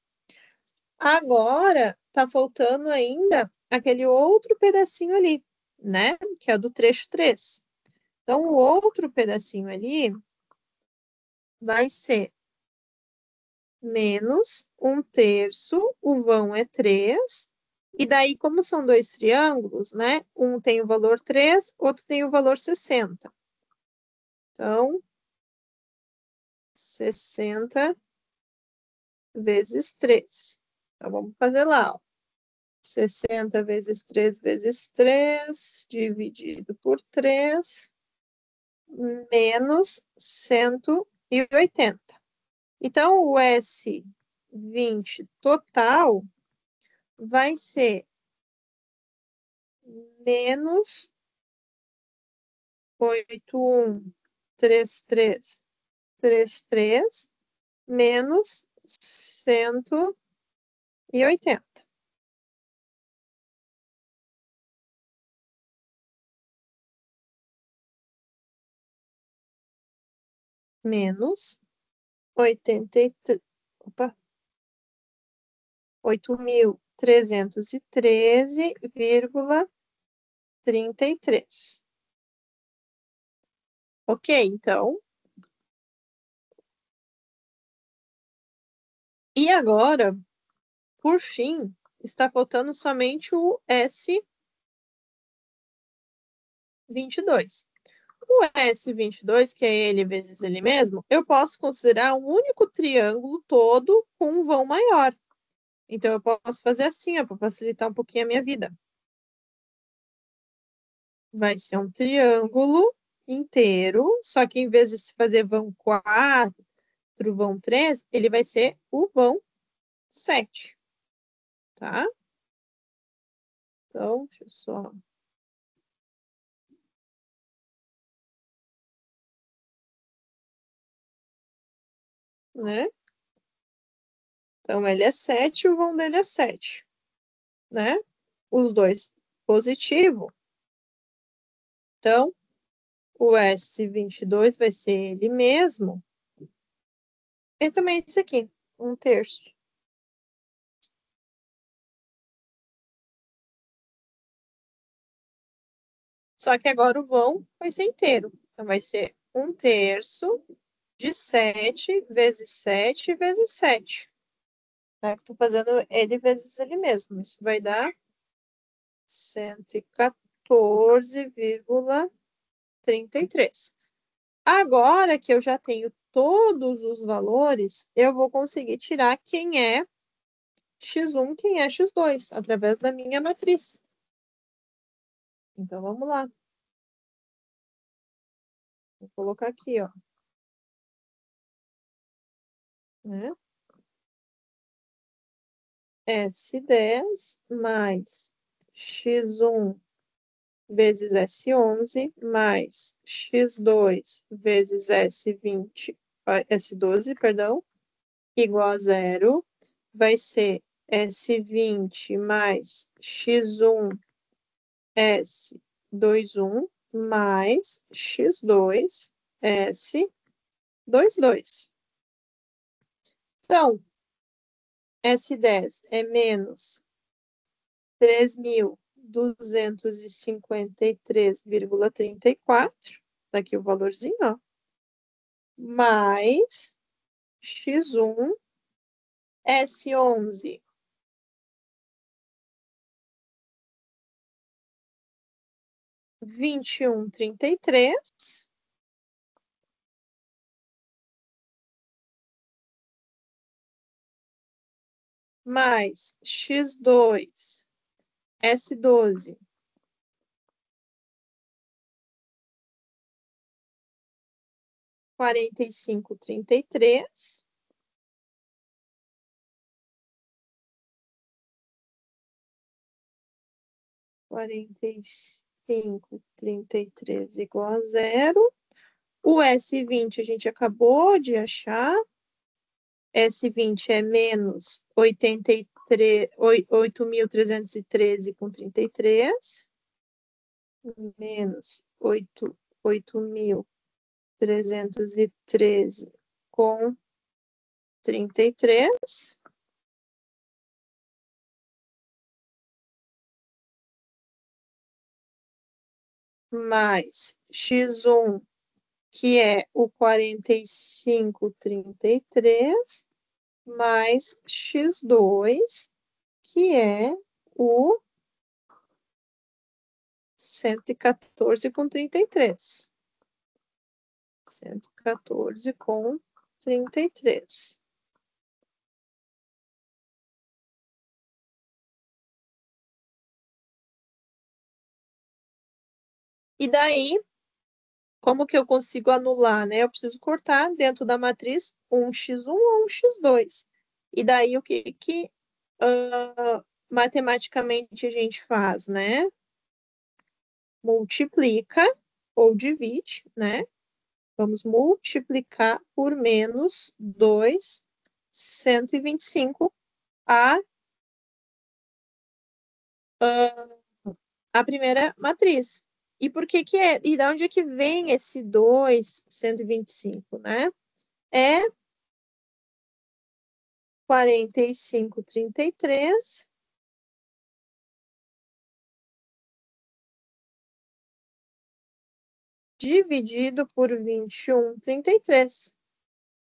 Agora, tá faltando ainda aquele outro pedacinho ali, né, que é do trecho 3. Então, o outro pedacinho ali vai ser menos 1/3, o vão é 3, e daí, como são dois triângulos, né? Um tem o valor 3, outro tem o valor 60. Então, 60 vezes 3. Então, vamos fazer lá, ó. 60 vezes 3 vezes 3, dividido por 3, menos 180. Então, o S20 total vai ser menos 813333 menos 180. Menos 8.313,33. Ok, então. E agora, por fim, está faltando somente o S22. O S22, que é ele vezes ele mesmo, eu posso considerar um único triângulo todo com um vão maior. Então, eu posso fazer assim, para facilitar um pouquinho a minha vida. Vai ser um triângulo inteiro, só que em vez de se fazer vão 4, vão 3, ele vai ser o vão 7, tá? Então, deixa eu só... né? Então, ele é 7, o vão dele é 7, né? Os dois positivo. Então, o S22 vai ser ele mesmo. E também esse aqui, 1/3. Só que agora o vão vai ser inteiro. Então, vai ser 1/3 de 7 vezes 7 vezes 7. Tá? Estou fazendo ele vezes ele mesmo. Isso vai dar 114,33. Agora que eu já tenho todos os valores, eu vou conseguir tirar quem é x1, quem é x2, através da minha matriz. Então, vamos lá. Vou colocar aqui, ó. Né? S10 mais x1 vezes S11 mais x2 vezes S12, perdão, igual a 0, vai ser S20 mais x1 S21 mais x2 S22. Então, S10 é menos 3.253,34. Tá aqui o valorzinho, ó. Mais x1 S11 21,33 mais x2 S12 45,33 45,33 igual a 0. O S20 a gente acabou de achar. S20 é menos 8.313,33 menos 8.313,33 mais x1, que é o 45,33 mais x2, que é o 114,33. 114,33. E daí, como que eu consigo anular, né? Eu preciso cortar dentro da matriz um x1 ou um x2. E daí, o que matematicamente a gente faz, né? multiplica ou divide, né? Vamos multiplicar por menos 2,125 a primeira matriz. E por que que é? E de onde é que vem esse 2,125, né? É 45,33 dividido por 21,33,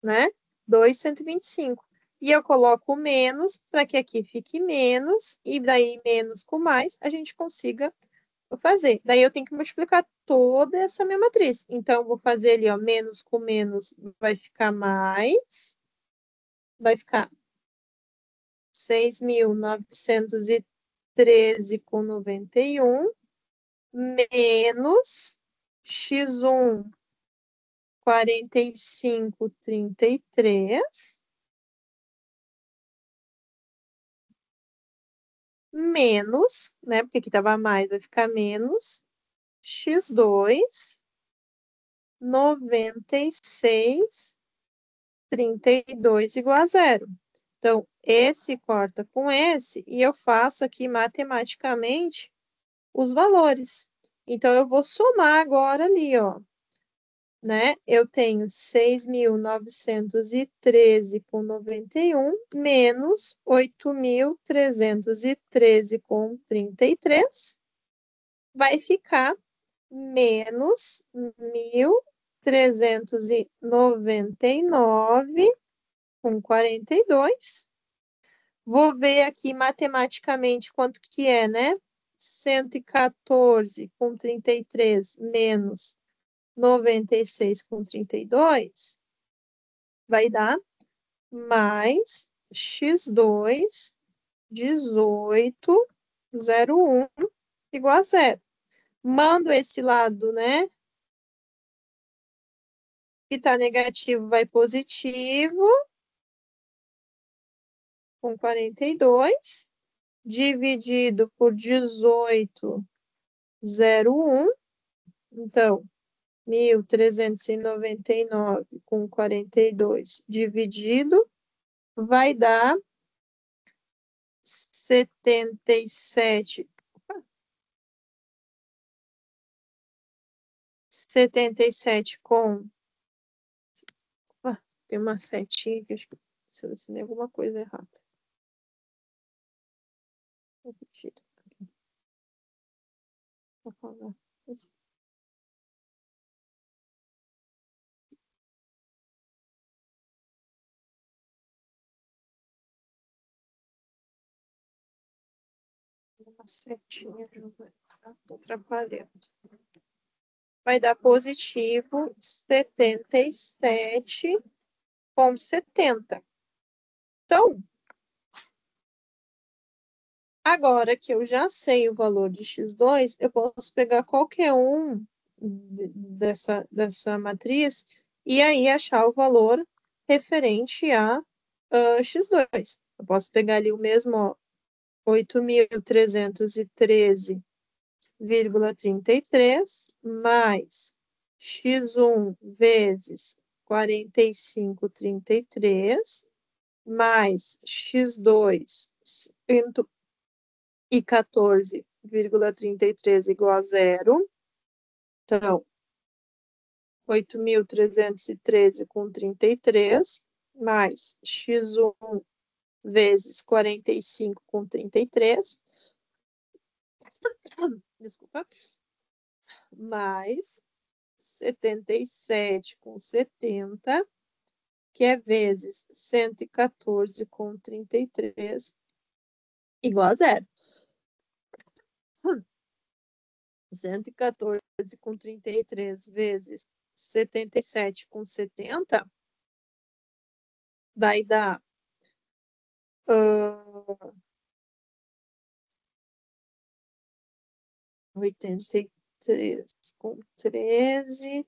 né? 2,125. E eu coloco menos para que aqui fique menos, e daí menos com mais a gente consiga fazer. Daí eu tenho que multiplicar toda essa minha matriz. Então, eu vou fazer ali, ó, menos com menos vai ficar mais, vai ficar 6.913,91 menos x1 45,33 menos, né? Porque aqui estava mais, vai ficar menos x2 96,32 igual a zero. Então, esse corta com esse e eu faço aqui matematicamente os valores. Então, eu vou somar agora ali, ó, né? Eu tenho 6.913,91 menos 8.313,33 vai ficar menos 1.399,42. Vou ver aqui matematicamente quanto que é, né? 114,33 menos 96,32 vai dar mais x2 18,01 igual a zero. Mando esse lado, né? Que está negativo vai positivo, com 42, dividido por 18,01. Então, 1.399,42 dividido vai dar 77, 77 com... tem uma setinha que eu acho que selecionei alguma coisa errada. Repetido. Vou falar. Uma setinha, estou atrapalhando. Vai dar positivo 77,70. Então, agora que eu já sei o valor de x2, eu posso pegar qualquer um dessa matriz e aí achar o valor referente a x2. Eu posso pegar ali o mesmo 8.313,33 mais x1 vezes 45,33 mais x2 114,33 igual a zero. Então, 8.313,33 mais x1 vezes 45,33. Desculpa. Mais 77,70, que é vezes 114,33, igual a zero. 114,33 vezes 77,70 vai dar 83,13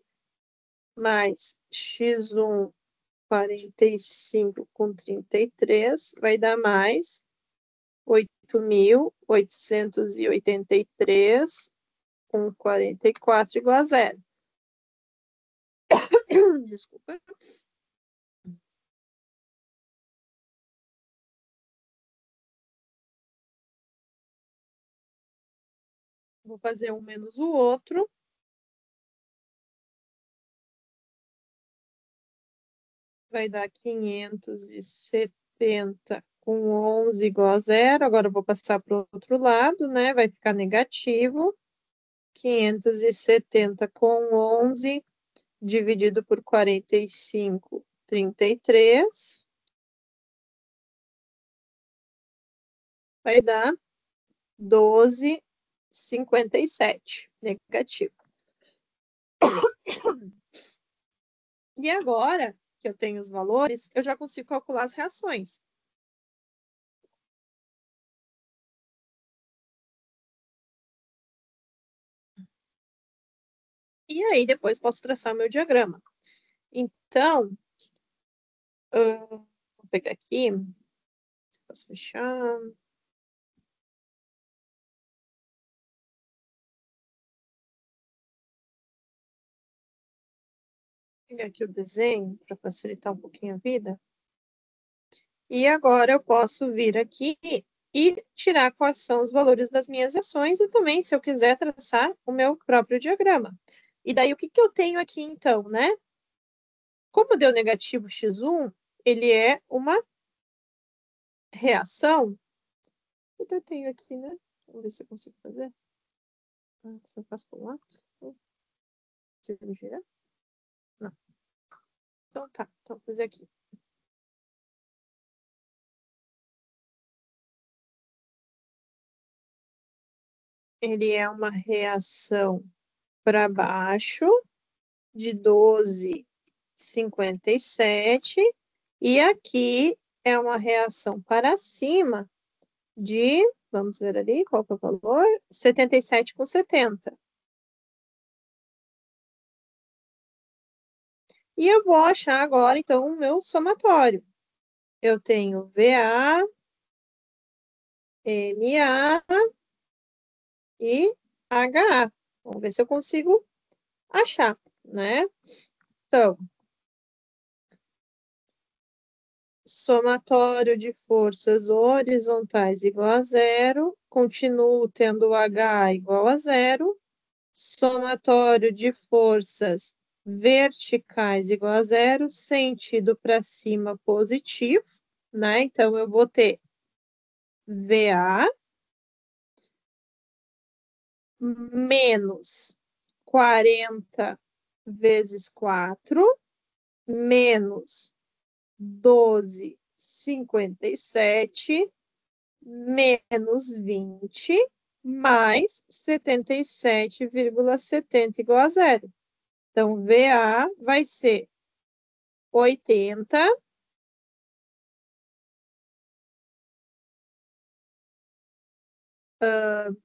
mais x1 45,33 vai dar mais 8.883,33 com 44 igual a zero. Desculpa. Vou fazer um menos o outro. Vai dar 570 com 11 igual a zero. Agora eu vou passar para o outro lado, né? Vai ficar negativo. 570 com 11 dividido por 45, 33. Vai dar 12,57. Negativo. E agora que eu tenho os valores, eu já consigo calcular as reações. E aí, depois posso traçar o meu diagrama. Então, vou pegar aqui. Posso fechar. Vou pegar aqui o desenho para facilitar um pouquinho a vida. E agora eu posso vir aqui e tirar quais são os valores das minhas ações e também, se eu quiser, traçar o meu próprio diagrama. E daí, o que eu tenho aqui, então, né? Como deu negativo x1, ele é uma reação. Eu tenho aqui, né? Vamos ver se eu consigo fazer. Se eu faço por lá. Se eu girar. Não. Então tá, então vou fazer aqui. Ele é uma reação para baixo de 12,57 e aqui é uma reação para cima de, vamos ver ali, qual que é o valor? 77,70. E eu vou achar agora, então, o meu somatório. Eu tenho VA, MA e HA. Vamos ver se eu consigo achar, né? Então, somatório de forças horizontais igual a zero, continuo tendo H igual a zero, somatório de forças verticais igual a zero, sentido para cima positivo, né? Então, eu vou ter VA menos 40 vezes 4, menos 12,57, menos 20, mais 77,70 igual a zero. Então, VA vai ser 80,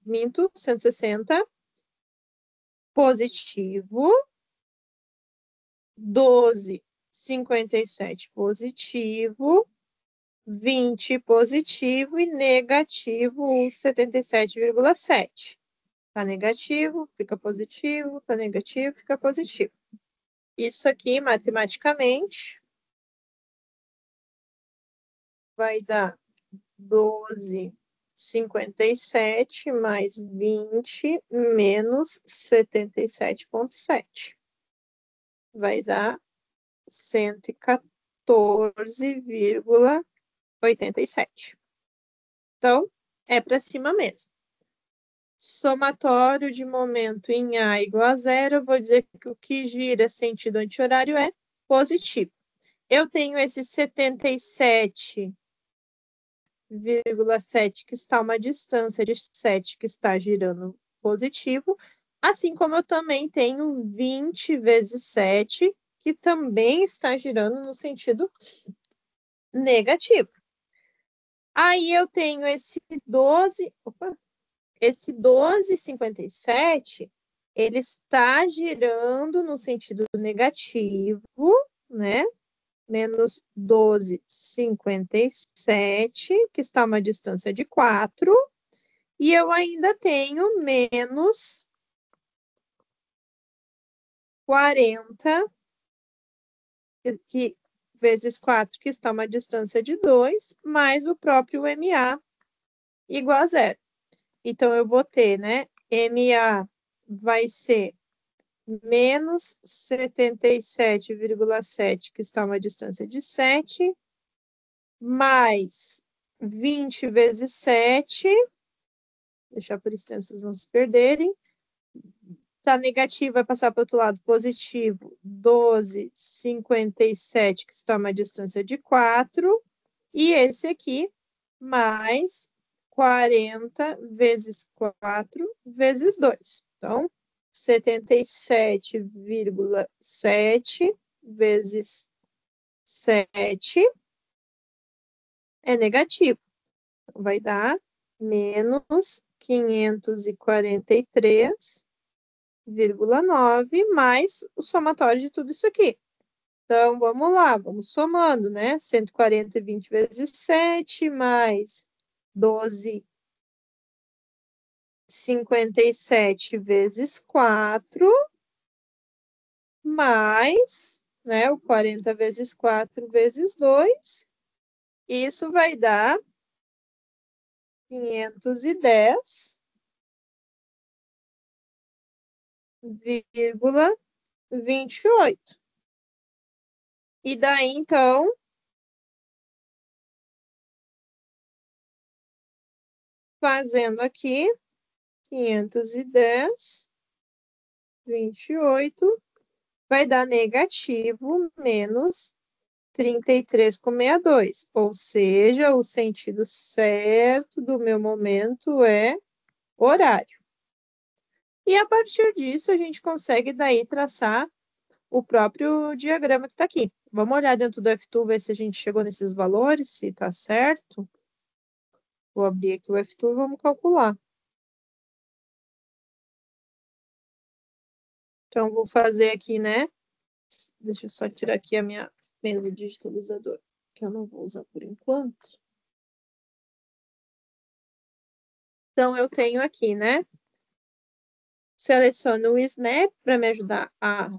minto, 160, positivo, 12,57 positivo, 20 positivo e negativo 77,7. Tá negativo, fica positivo, tá negativo, fica positivo. Isso aqui, matematicamente, vai dar 12,57 mais 20 menos 77,7. Vai dar 114,87. Então, é para cima mesmo. Somatório de momento em A igual a zero, eu vou dizer que o que gira sentido anti-horário é positivo. Eu tenho esse 77,7 que está a uma distância de 7 que está girando positivo, assim como eu também tenho 20 vezes 7 que também está girando no sentido negativo. Aí eu tenho esse 12,57, ele está girando no sentido negativo, né? Menos 12,57, que está a uma distância de 4, e eu ainda tenho menos 40 vezes 4, que está uma distância de 2, mais o próprio MA igual a zero. Então, eu vou ter, né? MA vai ser menos 77,7, que está uma distância de 7, mais 20 vezes 7, deixar por isso tempo, vocês não se perderem. Tá negativo, vai passar para o outro lado, positivo, 12,57, que está uma distância de 4. E esse aqui, mais 40 vezes 4 vezes 2. Então, 77,7 vezes 7 é negativo. Então, vai dar menos 543,9 mais o somatório de tudo isso aqui. Então, vamos lá, vamos somando, né? 140 e 20 vezes 7, mais 12,57 vezes 4, mais, né, o 40 vezes 4 vezes 2. Isso vai dar 510,28. E daí, então, fazendo aqui, 510,28 vai dar negativo menos 33,62. Ou seja, o sentido certo do meu momento é horário. E a partir disso, a gente consegue daí traçar o próprio diagrama que está aqui. Vamos olhar dentro do F2, ver se a gente chegou nesses valores, se está certo. Vou abrir aqui o F2 e vamos calcular. Então, vou fazer aqui, né? Deixa eu só tirar aqui a minha mesa digitalizadora, que eu não vou usar por enquanto. Então, eu tenho aqui, né? Seleciono o Snap para me ajudar a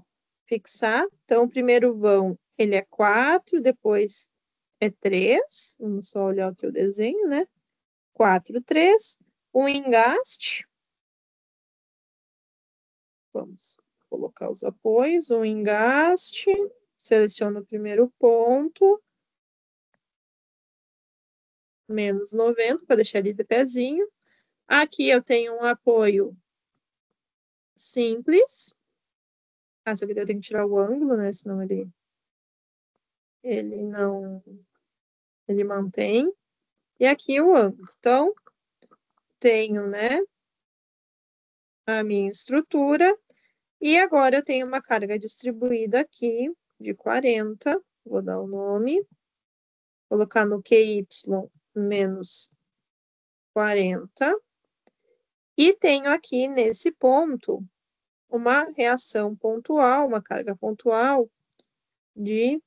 fixar. Então, o primeiro vão, ele é 4, depois é 3. Vamos só olhar aqui o desenho, né? 4, 3. O engaste. Vamos colocar os apoios. O engaste. Seleciono o primeiro ponto. Menos 90, para deixar ele de pezinho. Aqui eu tenho um apoio simples. Ah, só que eu tenho que tirar o ângulo, né? Senão ele não... Ele mantém. E aqui o ângulo. Então, tenho, né, a minha estrutura. E agora eu tenho uma carga distribuída aqui de 40. Vou dar o nome. Colocar no QY menos 40. E tenho aqui nesse ponto uma reação pontual, uma carga pontual de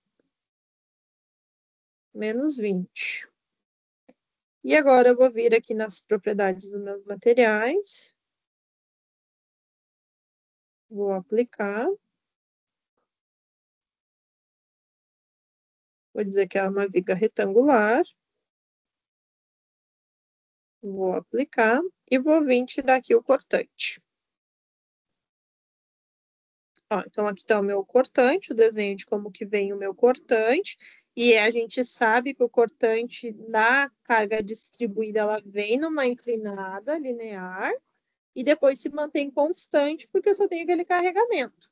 menos 20. E agora eu vou vir aqui nas propriedades dos meus materiais. Vou aplicar. Vou dizer que é uma viga retangular. Vou aplicar e vou vir tirar aqui o cortante. Ó, então, aqui está o meu cortante, o desenho de como que vem o meu cortante. E a gente sabe que o cortante na carga distribuída, ela vem numa inclinada linear e depois se mantém constante, porque eu só tenho aquele carregamento.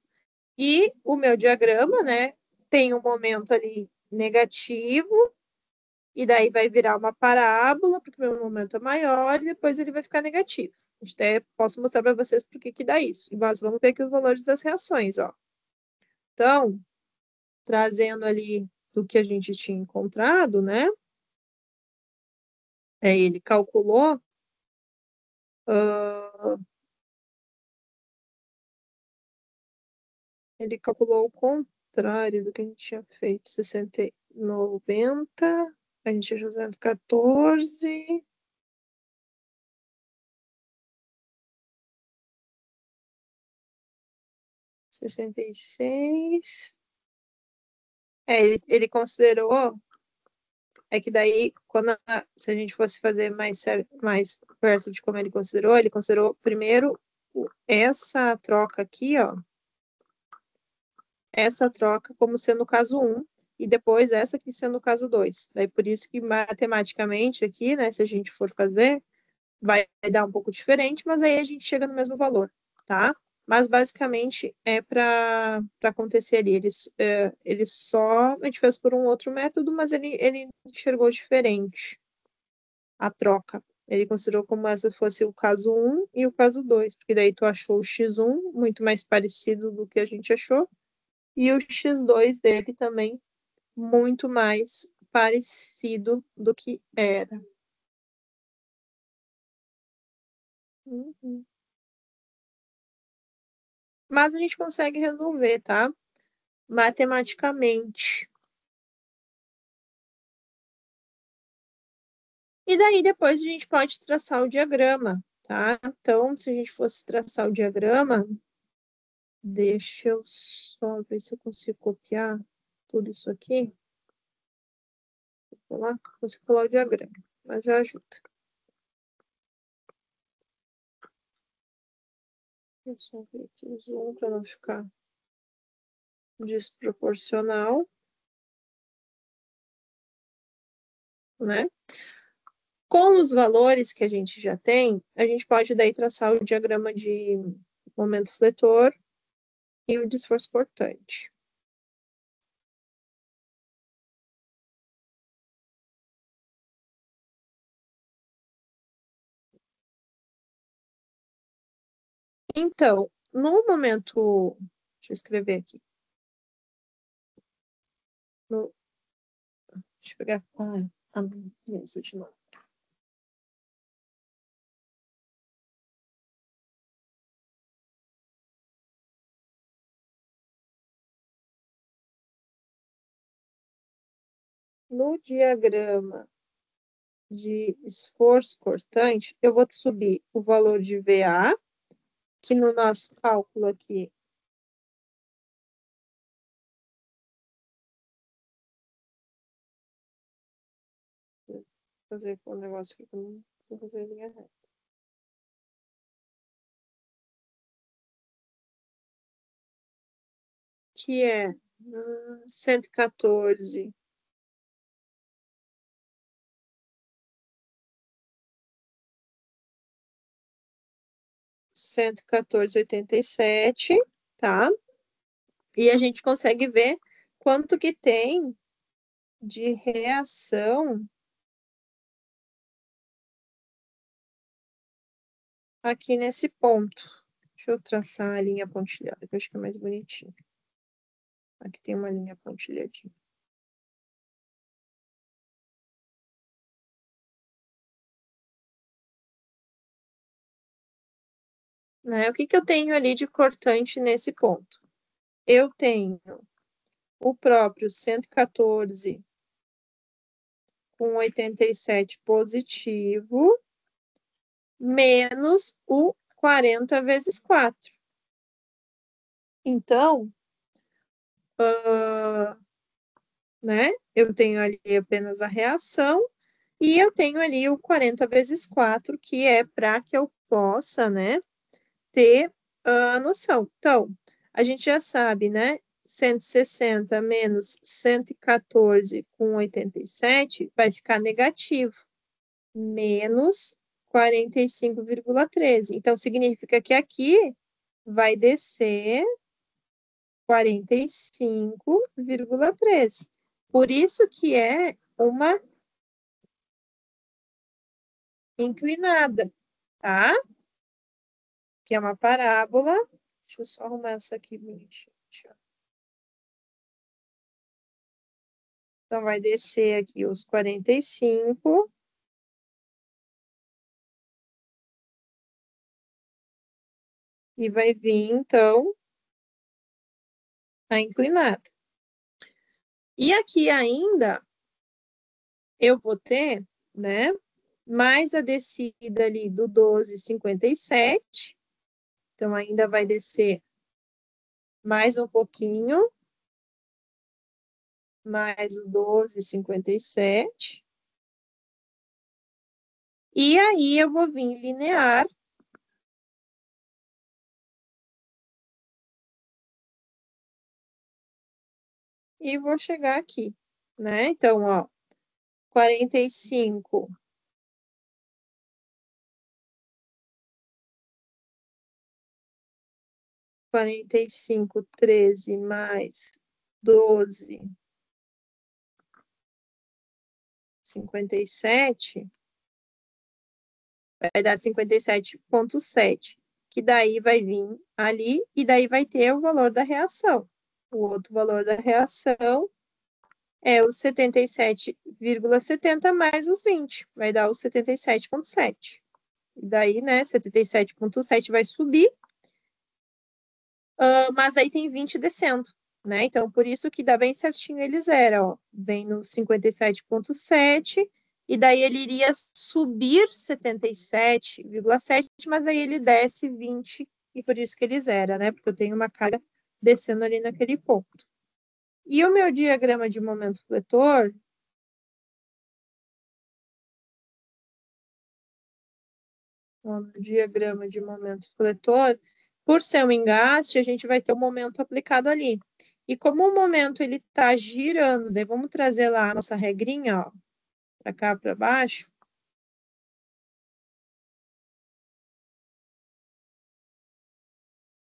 E o meu diagrama, né, tem um momento ali negativo, e daí vai virar uma parábola, porque o meu momento é maior, e depois ele vai ficar negativo. Até posso mostrar para vocês por que dá isso. Mas vamos ver aqui os valores das reações, ó. Então, trazendo ali do que a gente tinha encontrado, né? Ele calculou o contrário do que a gente tinha feito. 60, 90, a gente tinha usado 14. 66. Ele considerou. É que daí, se a gente fosse fazer mais perto de como ele considerou primeiro essa troca aqui, ó. Essa troca como sendo o caso 1, e depois essa aqui sendo o caso 2. Daí por isso que matematicamente aqui, né, se a gente for fazer, vai dar um pouco diferente, mas aí a gente chega no mesmo valor, tá? Mas basicamente é para acontecer ali. Ele só, a gente fez por um outro método, mas ele enxergou diferente a troca. Ele considerou como essa fosse o caso 1 e o caso 2, porque daí tu achou o x1 muito mais parecido do que a gente achou, e o x2 dele também muito mais parecido do que era. Uhum. Mas a gente consegue resolver, tá? Matematicamente. E daí depois a gente pode traçar o diagrama, tá? Então, se a gente fosse traçar o diagrama, deixa eu só ver se eu consigo copiar tudo isso aqui. Vou lá, consigo colar o diagrama, mas já ajuda. Deixa eu só ver aqui o zoom para não ficar desproporcional, né? Com os valores que a gente já tem, a gente pode daí traçar o diagrama de momento fletor e o de esforço cortante. Então, no momento... Deixa eu escrever aqui. Deixa eu pegar a mesa de novo. No diagrama de esforço cortante, eu vou subir o valor de VA, que no nosso cálculo aqui vou fazer um negócio aqui que eu não vou fazer a linha reta. Que é 114 114,87, tá? E a gente consegue ver quanto que tem de reação aqui nesse ponto. Deixa eu traçar a linha pontilhada, que eu acho que é mais bonitinho. Aqui tem uma linha pontilhadinha. Né? O que que eu tenho ali de cortante nesse ponto? Eu tenho o próprio 114 com 87 positivo, menos o 40 vezes 4. Então, né? Eu tenho ali apenas a reação e eu tenho ali o 40 vezes 4, que é para que eu possa, né, ter a noção. Então, a gente já sabe, né? 160 menos 114 com 87 vai ficar negativo, menos 45,13. Então, significa que aqui vai descer 45,13. Por isso que é uma inclinada, tá? Que é uma parábola. Deixa eu só arrumar essa aqui bonitinha. Então, vai descer aqui os 45. E vai vir, então, a inclinada. E aqui ainda, eu vou ter, né, mais a descida ali do 12,57. Então, ainda vai descer mais um pouquinho, mais o 12,57. E aí eu vou vir linear. E vou chegar aqui, né? Então, ó, 45. 45, 13 mais 12, 57, vai dar 57,7, que daí vai vir ali e daí vai ter o valor da reação. O outro valor da reação é o 77,70 mais os 20, vai dar o 77,7. E daí, né, 77,7 vai subir, mas aí tem 20 descendo, né? Então, por isso que dá bem certinho ele zero, ó. Vem no 57,7, e daí ele iria subir 77,7, mas aí ele desce 20, e por isso que ele zera, né? Porque eu tenho uma carga descendo ali naquele ponto. E o meu diagrama de momento fletor, o diagrama de momento fletor, por ser um engaste, a gente vai ter o momento aplicado ali. E como o momento ele está girando, daí vamos trazer lá a nossa regrinha, ó, para cá, para baixo.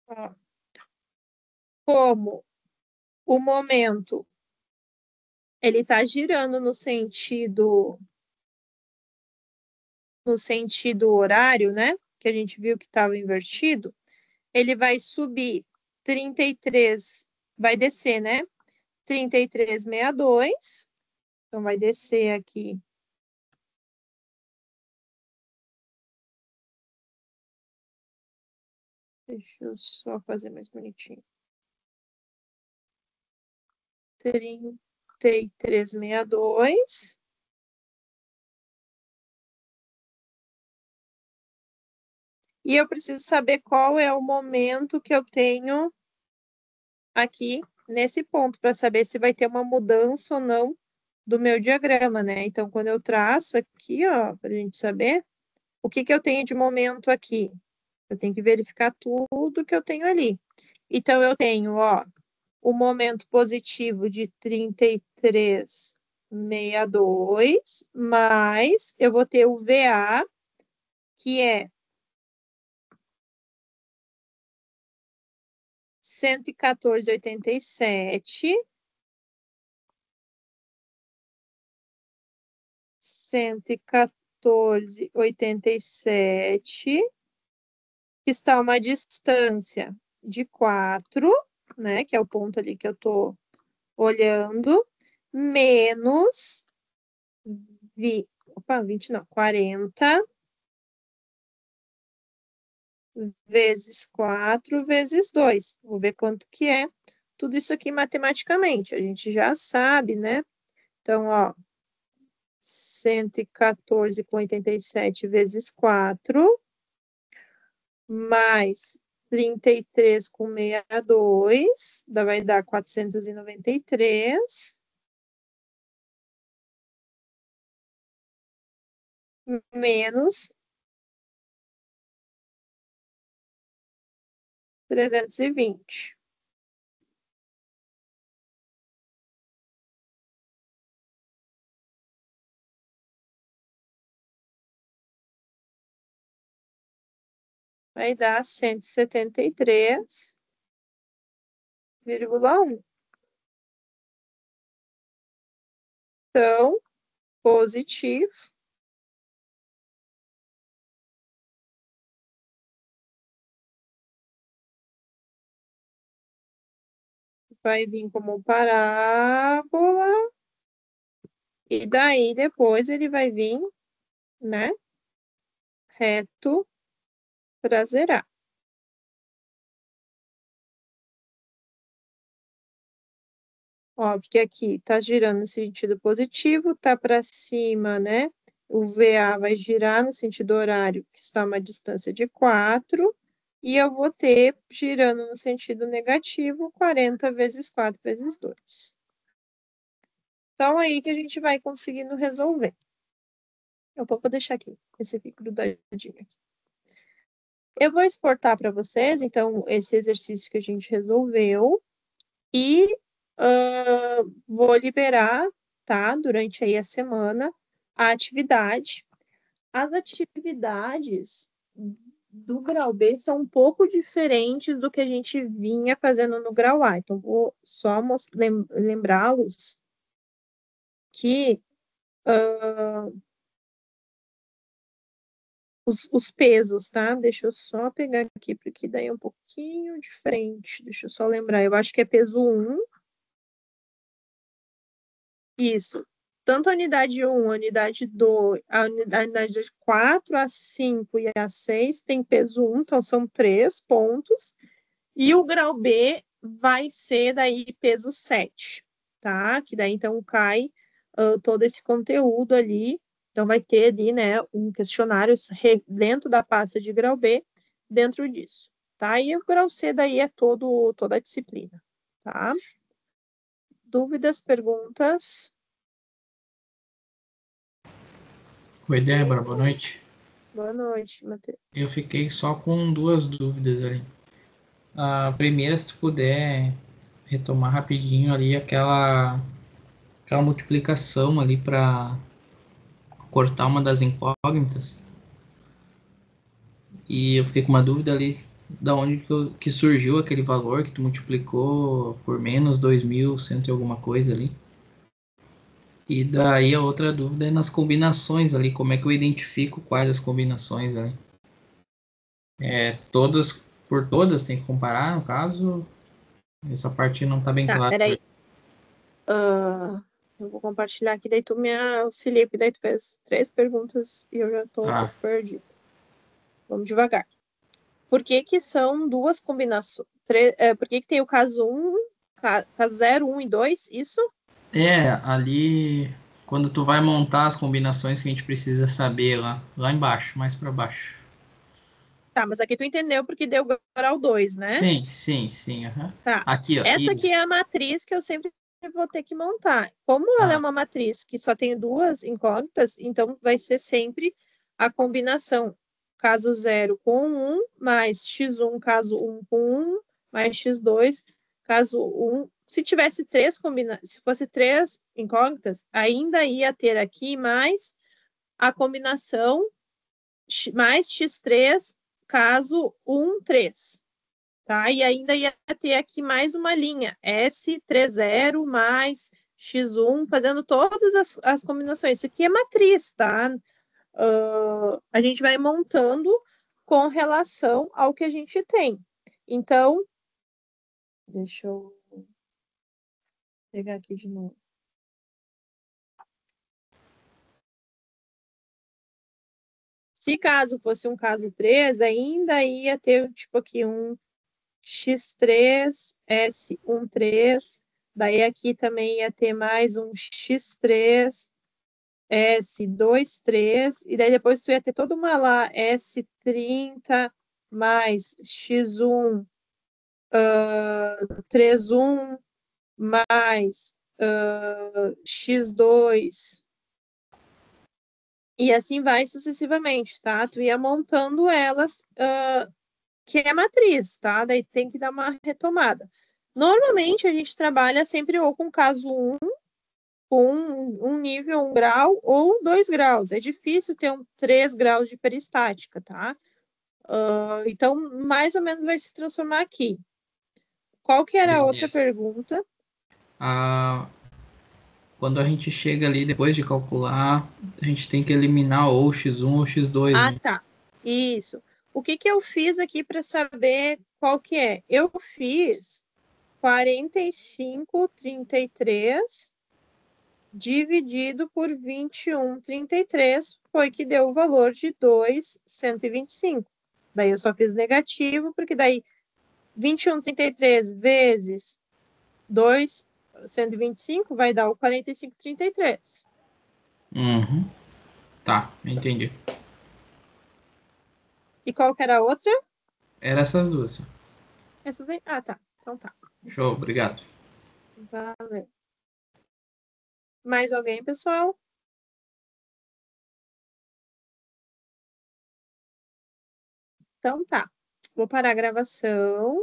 Ó, como o momento ele está girando no sentido horário, né? Que a gente viu que estava invertido, ele vai subir 33, vai descer, né? 33,62. Então, vai descer aqui. Deixa eu só fazer mais bonitinho. 33,62. E eu preciso saber qual é o momento que eu tenho aqui nesse ponto, para saber se vai ter uma mudança ou não do meu diagrama, né? Então, quando eu traço aqui, ó, para a gente saber o que eu tenho de momento aqui. Eu tenho que verificar tudo que eu tenho ali. Então, eu tenho, ó, o momento positivo de 33,62, mais eu vou ter o VA, que é 114,87, 114,87, que está uma distância de 4, né, que é o ponto ali que eu estou olhando, menos 20 não, 40 vezes 4 vezes 2. Vou ver quanto que é tudo isso aqui matematicamente. A gente já sabe, né? Então, ó, 114,87 vezes 4, mais 33,62, vai dar 493, menos 320. Vai dar 173,1. Então, positivo. Vai vir como parábola. E daí, depois, ele vai vir, né? Reto para zerar. Ó, porque aqui tá girando no sentido positivo, tá para cima, né? O VA vai girar no sentido horário, que está a uma distância de 4, E eu vou ter, girando no sentido negativo, 40 vezes 4 vezes 2. Então, aí que a gente vai conseguindo resolver. Eu vou deixar aqui, esse aqui grudadinho aqui. Eu vou exportar para vocês, então, esse exercício que a gente resolveu. E vou liberar, tá? Durante aí a semana, a atividade. As atividades do grau B são um pouco diferentes do que a gente vinha fazendo no grau A. Então, vou só lembrá-los que os pesos, tá? Deixa eu só pegar aqui, porque daí é um pouquinho diferente. Deixa eu só lembrar. Eu acho que é peso 1. Isso. Tanto a unidade 1, a unidade 2, a unidade 4, a 5 e a 6 tem peso 1, então são 3 pontos. E o grau B vai ser daí peso 7, tá? Que daí então cai todo esse conteúdo ali. Então vai ter ali, né, um questionário dentro da pasta de grau B, dentro disso, tá? E o grau C daí é toda a disciplina, tá? Dúvidas, perguntas? Oi, Débora, boa noite. Boa noite, Matheus. Eu fiquei só com duas dúvidas ali. A primeira, se tu puder retomar rapidinho ali aquela multiplicação ali para cortar uma das incógnitas. E eu fiquei com uma dúvida ali, da onde que surgiu aquele valor que tu multiplicou por menos 2.100 e alguma coisa ali. E daí a outra dúvida é nas combinações ali, como é que eu identifico quais as combinações ali? Todas por todas tem que comparar, no caso? Essa parte não tá bem Tá, clara. peraí. Eu vou compartilhar aqui, daí tu me auxilia, porque daí tu fez 3 perguntas e eu já tô um Tá. pouco perdida. Vamos devagar. Por que que são duas combinações? Por que que tem o caso 1, caso 0, 1 e 2? Isso? Ali quando tu vai montar as combinações que a gente precisa saber lá embaixo, mais para baixo. Tá, mas aqui tu entendeu porque deu grau 2, né? Sim, aham. Tá. Aqui, ó, Essa aqui é isso. a matriz que eu sempre vou ter que montar. Como ela é Tá. uma matriz que só tem duas incógnitas, então vai ser sempre a combinação caso 0 com 1, mais x1 caso 1 com 1, mais x2 caso 1. Se tivesse se fosse 3 incógnitas, ainda ia ter aqui mais a combinação mais x3 caso 1, 3. Tá? E ainda ia ter aqui mais uma linha, S30 mais X1, fazendo todas as combinações. Isso aqui é matriz, tá? A gente vai montando com relação ao que a gente tem. Então, deixa eu pegar aqui de novo. Se caso fosse um caso 3, ainda ia ter, tipo, aqui um X3, S13, daí aqui também ia ter mais um X3, S23, e daí depois tu ia ter toda uma lá, S30 mais X1, 31 mais X2, e assim vai sucessivamente, tá? Tu ia montando elas, que é matriz, tá? Daí tem que dar uma retomada. Normalmente a gente trabalha sempre ou com caso 1, com um nível, 1 grau, ou 2 graus. É difícil ter 3 graus de peristática, tá? Então, mais ou menos vai se transformar aqui. Qual que era a outra Beleza. pergunta? Quando a gente chega ali, depois de calcular, a gente tem que eliminar ou x1 ou x2, Ah, né? tá. Isso. O que que eu fiz aqui para saber qual que é? Eu fiz 45,33 dividido por 21,33 foi que deu o valor de 2,125. Daí eu só fiz negativo, porque daí 21,33 vezes 2,125 vai dar o 45,33. Uhum. Tá, entendi. E qual que era a outra? Era essas duas. Essas aí? Ah, tá. Então tá. Show, obrigado. Valeu. Mais alguém, pessoal? Então tá. Vou parar a gravação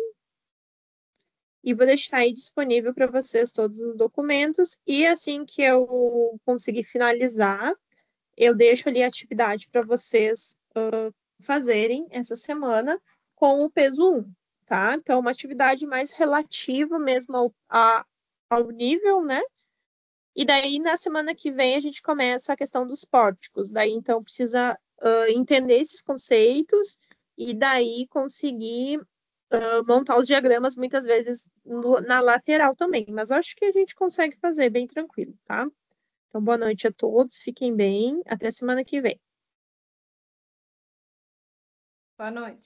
e vou deixar aí disponível para vocês todos os documentos. E assim que eu conseguir finalizar, eu deixo ali a atividade para vocês fazerem essa semana com o peso 1, tá? Então, uma atividade mais relativa mesmo ao nível, né? E daí, na semana que vem, a gente começa a questão dos pórticos. Daí, então, precisa entender esses conceitos e daí conseguir montar os diagramas, muitas vezes, na lateral também. Mas eu acho que a gente consegue fazer bem tranquilo, tá? Então, boa noite a todos, fiquem bem, até semana que vem. Boa noite.